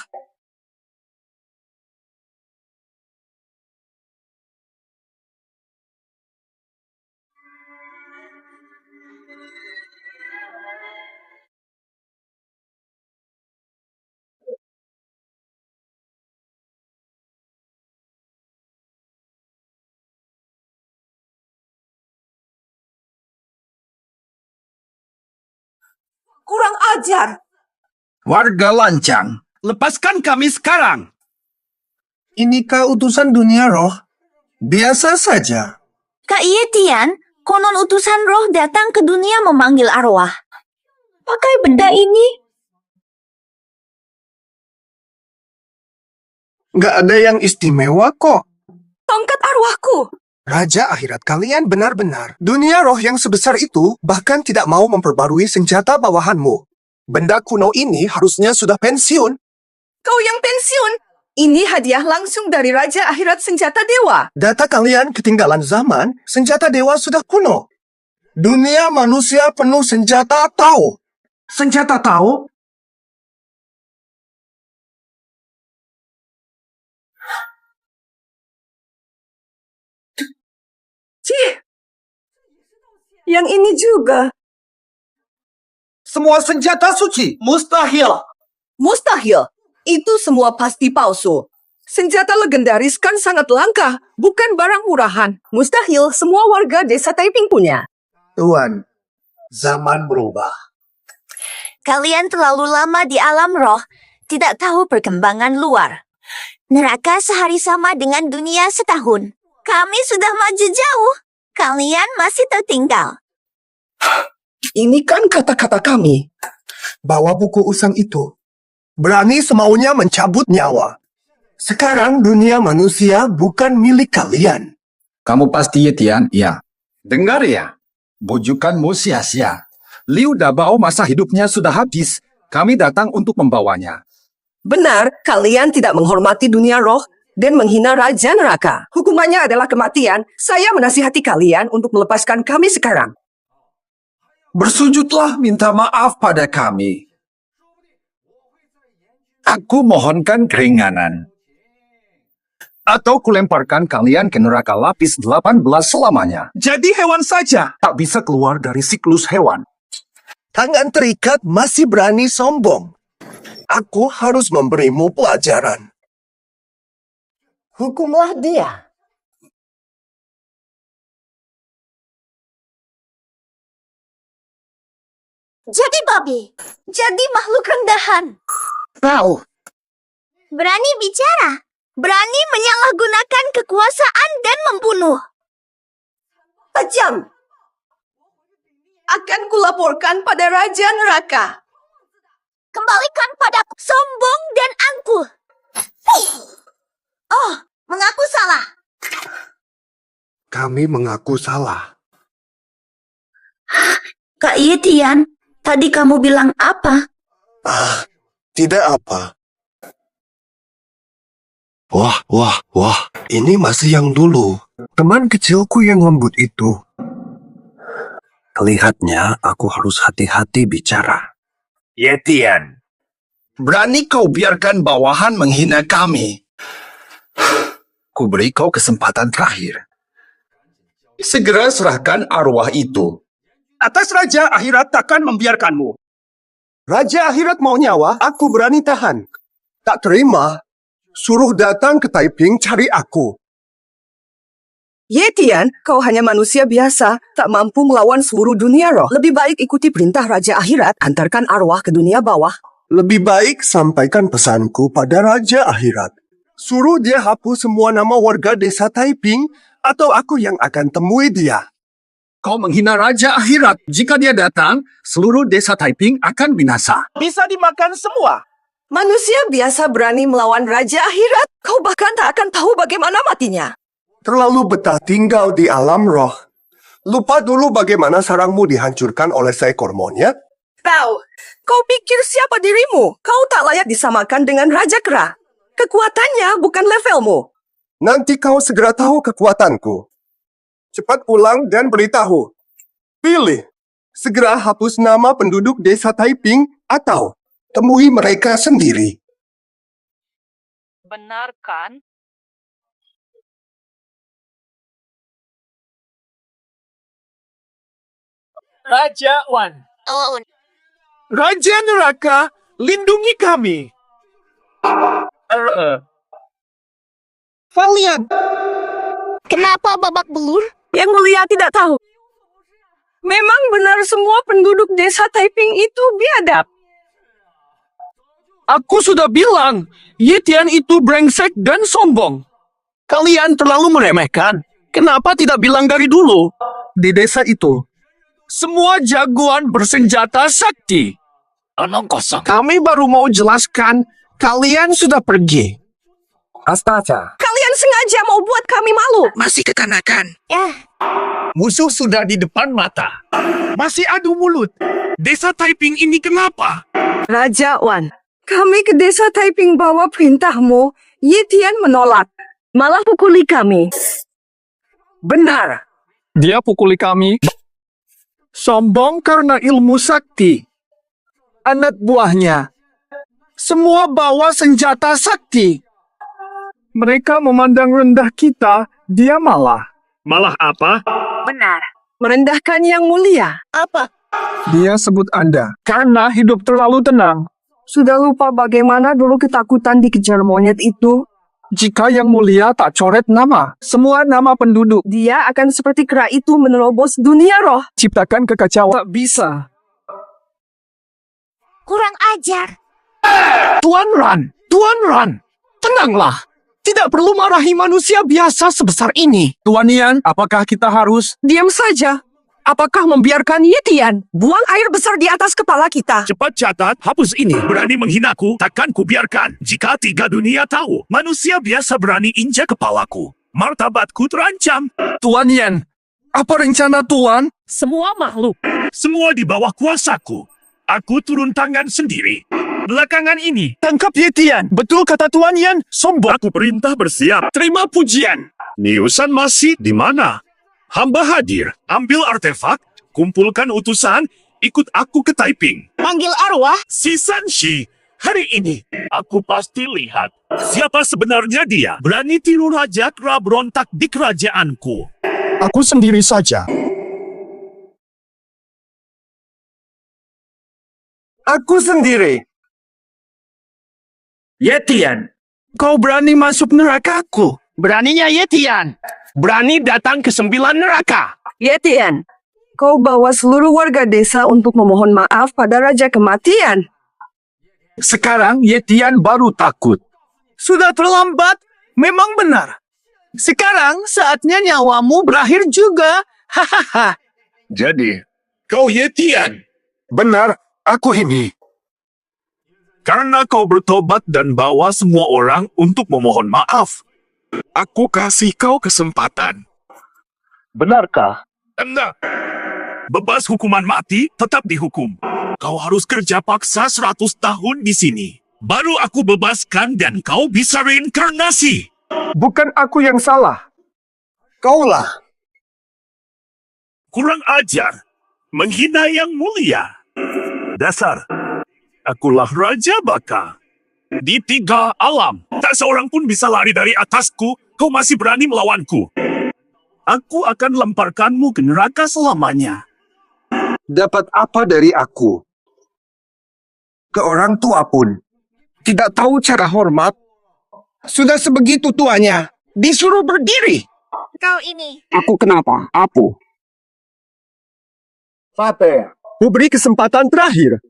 C: Kurang ajar.
I: Warga lancang, lepaskan kami sekarang.
A: Inikah utusan dunia roh? Biasa saja.
G: Kak Yetian, konon utusan roh datang ke dunia memanggil arwah. Pakai benda ini.
A: Nggak ada yang istimewa kok.
C: Tongkat arwahku.
A: Raja akhirat kalian benar-benar. Dunia roh yang sebesar itu bahkan tidak mau memperbarui senjata bawahanmu. Benda kuno ini harusnya sudah pensiun.
C: Kau yang pensiun? Ini hadiah langsung dari Raja Akhirat Senjata Dewa.
A: Data kalian ketinggalan zaman, senjata dewa sudah kuno. Dunia manusia penuh senjata Tao.
O: Senjata Tao?
C: Cih, yang ini juga.
O: Semua senjata suci? Mustahil.
C: Mustahil. Itu semua pasti palsu. Senjata legendaris kan sangat langka, bukan barang murahan. Mustahil semua warga desa Taiping punya.
A: Tuan, zaman berubah.
G: Kalian terlalu lama di alam roh, tidak tahu perkembangan luar. Neraka sehari sama dengan dunia setahun. Kami sudah maju jauh. Kalian masih tertinggal.
A: Ini kan kata-kata kami. Bawa buku usang itu. Berani semaunya mencabut nyawa. Sekarang dunia manusia bukan milik kalian.
J: Kamu pasti Yetian? Ya. Dengar ya, bujukanmu sia-sia. Liu Dabao masa hidupnya sudah habis. Kami datang untuk membawanya.
C: Benar, kalian tidak menghormati dunia roh dan menghina Raja Neraka. Hukumannya adalah kematian. Saya menasihati kalian untuk melepaskan kami sekarang.
J: Bersujudlah minta maaf pada kami. Aku mohonkan keringanan. Atau kulemparkan kalian ke neraka lapis 18 selamanya.
O: Jadi hewan saja tak bisa keluar dari siklus hewan.
A: Tangan terikat masih berani sombong. Aku harus memberimu pelajaran.
C: Hukumlah dia.
G: Jadi babi. Jadi makhluk rendahan.
C: Tahu.
G: Berani bicara. Berani menyalahgunakan kekuasaan dan membunuh.
C: Tajam. Akan kulaporkan pada Raja Neraka.
G: Kembalikan padaku. Sombong dan angkuh. Oh, mengaku salah.
A: Kami mengaku salah.
G: Kak Yetian, tadi kamu bilang apa?
A: Tidak apa. Wah. Ini masih yang dulu. Teman kecilku yang lembut itu. Kelihatnya aku harus hati-hati bicara.
J: Yetian, berani kau biarkan bawahan menghina kami? Ku beri kau kesempatan terakhir. Segera serahkan arwah itu.
O: Atas Raja Akhirat takkan membiarkanmu.
A: Raja Akhirat mau nyawa, aku berani tahan. Tak terima, suruh datang ke Taiping cari aku.
C: Yetian, kau hanya manusia biasa, tak mampu melawan seluruh dunia roh. Lebih baik ikuti perintah Raja Akhirat, antarkan arwah ke dunia bawah.
A: Lebih baik sampaikan pesanku pada Raja Akhirat. Suruh dia hapus semua nama warga desa Taiping, atau aku yang akan temui dia.
I: Kau menghina Raja Akhirat. Jika dia datang, seluruh desa Taiping akan binasa.
O: Bisa dimakan semua.
C: Manusia biasa berani melawan Raja Akhirat. Kau bahkan tak akan tahu bagaimana matinya.
A: Terlalu betah tinggal di alam roh. Lupa dulu bagaimana sarangmu dihancurkan oleh seekor monyet?
C: Tahu, kau pikir siapa dirimu? Kau tak layak disamakan dengan Raja Kera. Kekuatannya bukan levelmu.
A: Nanti kau segera tahu kekuatanku. Cepat pulang dan beritahu. Pilih, segera hapus nama penduduk desa Taiping atau temui mereka sendiri.
T: Benar kan?
O: Raja Wan.
L: Raja Neraka, lindungi kami.
O: Valiant.
G: Kenapa babak belur?
C: Yang mulia tidak tahu. Memang benar semua penduduk desa Taiping itu biadab.
I: Aku sudah bilang, Yetian itu brengsek dan sombong. Kalian terlalu meremehkan. Kenapa tidak bilang dari dulu? Di desa itu, semua jagoan bersenjata sakti.
B: Omong kosong.
O: Kami baru mau jelaskan, kalian sudah pergi.
J: Astaga.
C: Kalian sengaja mau buat kami malu.
I: Masih kekanakan.
L: Musuh sudah di depan mata. Masih adu mulut. Desa Taiping ini kenapa?
C: Raja Wan, kami ke desa Taiping bawa perintahmu. Yetian menolak. Malah pukuli kami.
E: Benar. Dia pukuli kami.
O: Sombong karena ilmu sakti. Anak buahnya. Semua bawa senjata sakti. Mereka memandang rendah kita, dia malah.
L: Malah apa?
C: Benar. Merendahkan yang mulia. Apa?
O: Dia sebut Anda karena hidup terlalu tenang.
C: Sudah lupa bagaimana dulu ketakutan dikejar monyet itu?
O: Jika yang mulia tak coret nama, semua nama penduduk.
C: Dia akan seperti kera itu menerobos dunia roh.
O: Ciptakan kekacauan. Tak bisa.
G: Kurang ajar.
I: Tuan Ran, tenanglah. Tidak perlu marahi manusia biasa sebesar ini.
O: Tuan Ian, apakah kita harus?
C: Diam saja. Apakah membiarkan Yetian buang air besar di atas kepala kita?
L: Cepat catat, hapus ini. Berani menghinaku, takkan kubiarkan. Jika 3 dunia tahu, manusia biasa berani injak kepalaku. Martabatku terancam.
O: Tuan Ian, apa rencana Tuan?
C: Semua makhluk.
L: Semua di bawah kuasaku. Aku turun tangan sendiri. Belakangan ini,
I: Tangkap Yetian. Betul kata Tuan Yan. Sombong.
L: aku perintah bersiap. Terima pujian. Niusan masih di mana? Hamba hadir. Ambil artefak, kumpulkan utusan, ikut aku ke Taiping.
K: Manggil arwah?
L: Si Sanshi, hari ini aku pasti lihat siapa sebenarnya dia. Berani tiru raja kera berontak di kerajaanku.
I: Aku sendiri saja.
O: Aku sendiri.
I: Yetian, kau berani masuk nerakaku.
B: Beraninya Yetian. Berani datang ke 9 neraka.
C: Yetian, kau bawa seluruh warga desa untuk memohon maaf pada Raja Kematian.
O: Sekarang Yetian baru takut. Sudah terlambat, memang benar. Sekarang saatnya nyawamu berakhir juga. Hahaha.
L: Jadi, kau Yetian.
O: Benar, aku ini.
L: Karena kau bertobat dan bawa semua orang untuk memohon maaf. Aku kasih kau kesempatan.
O: Benarkah?
L: Enggak. Bebas hukuman mati, tetap dihukum. Kau harus kerja paksa 100 tahun di sini. Baru aku bebaskan dan kau bisa reinkarnasi.
O: Bukan aku yang salah. Kaulah.
L: Kurang ajar. Menghina yang mulia. Dasar. Akulah Raja Baka. Di 3 alam, tak seorang pun bisa lari dari atasku. Kau masih berani melawanku. Aku akan lemparkanmu ke neraka selamanya.
O: Dapat apa dari aku? Ke orang tua pun. Tidak tahu cara hormat. Sudah sebegitu tuanya. Disuruh berdiri.
G: Kau ini.
O: Aku kenapa? Apa? Fate, kuberi kesempatan terakhir.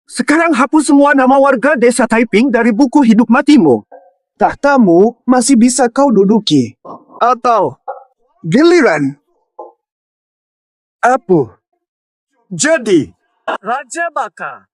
O: Sekarang hapus semua nama warga desa Taiping dari buku hidup matimu. Tahtamu masih bisa kau duduki. Atau giliran. Apa? Jadi, Raja Baka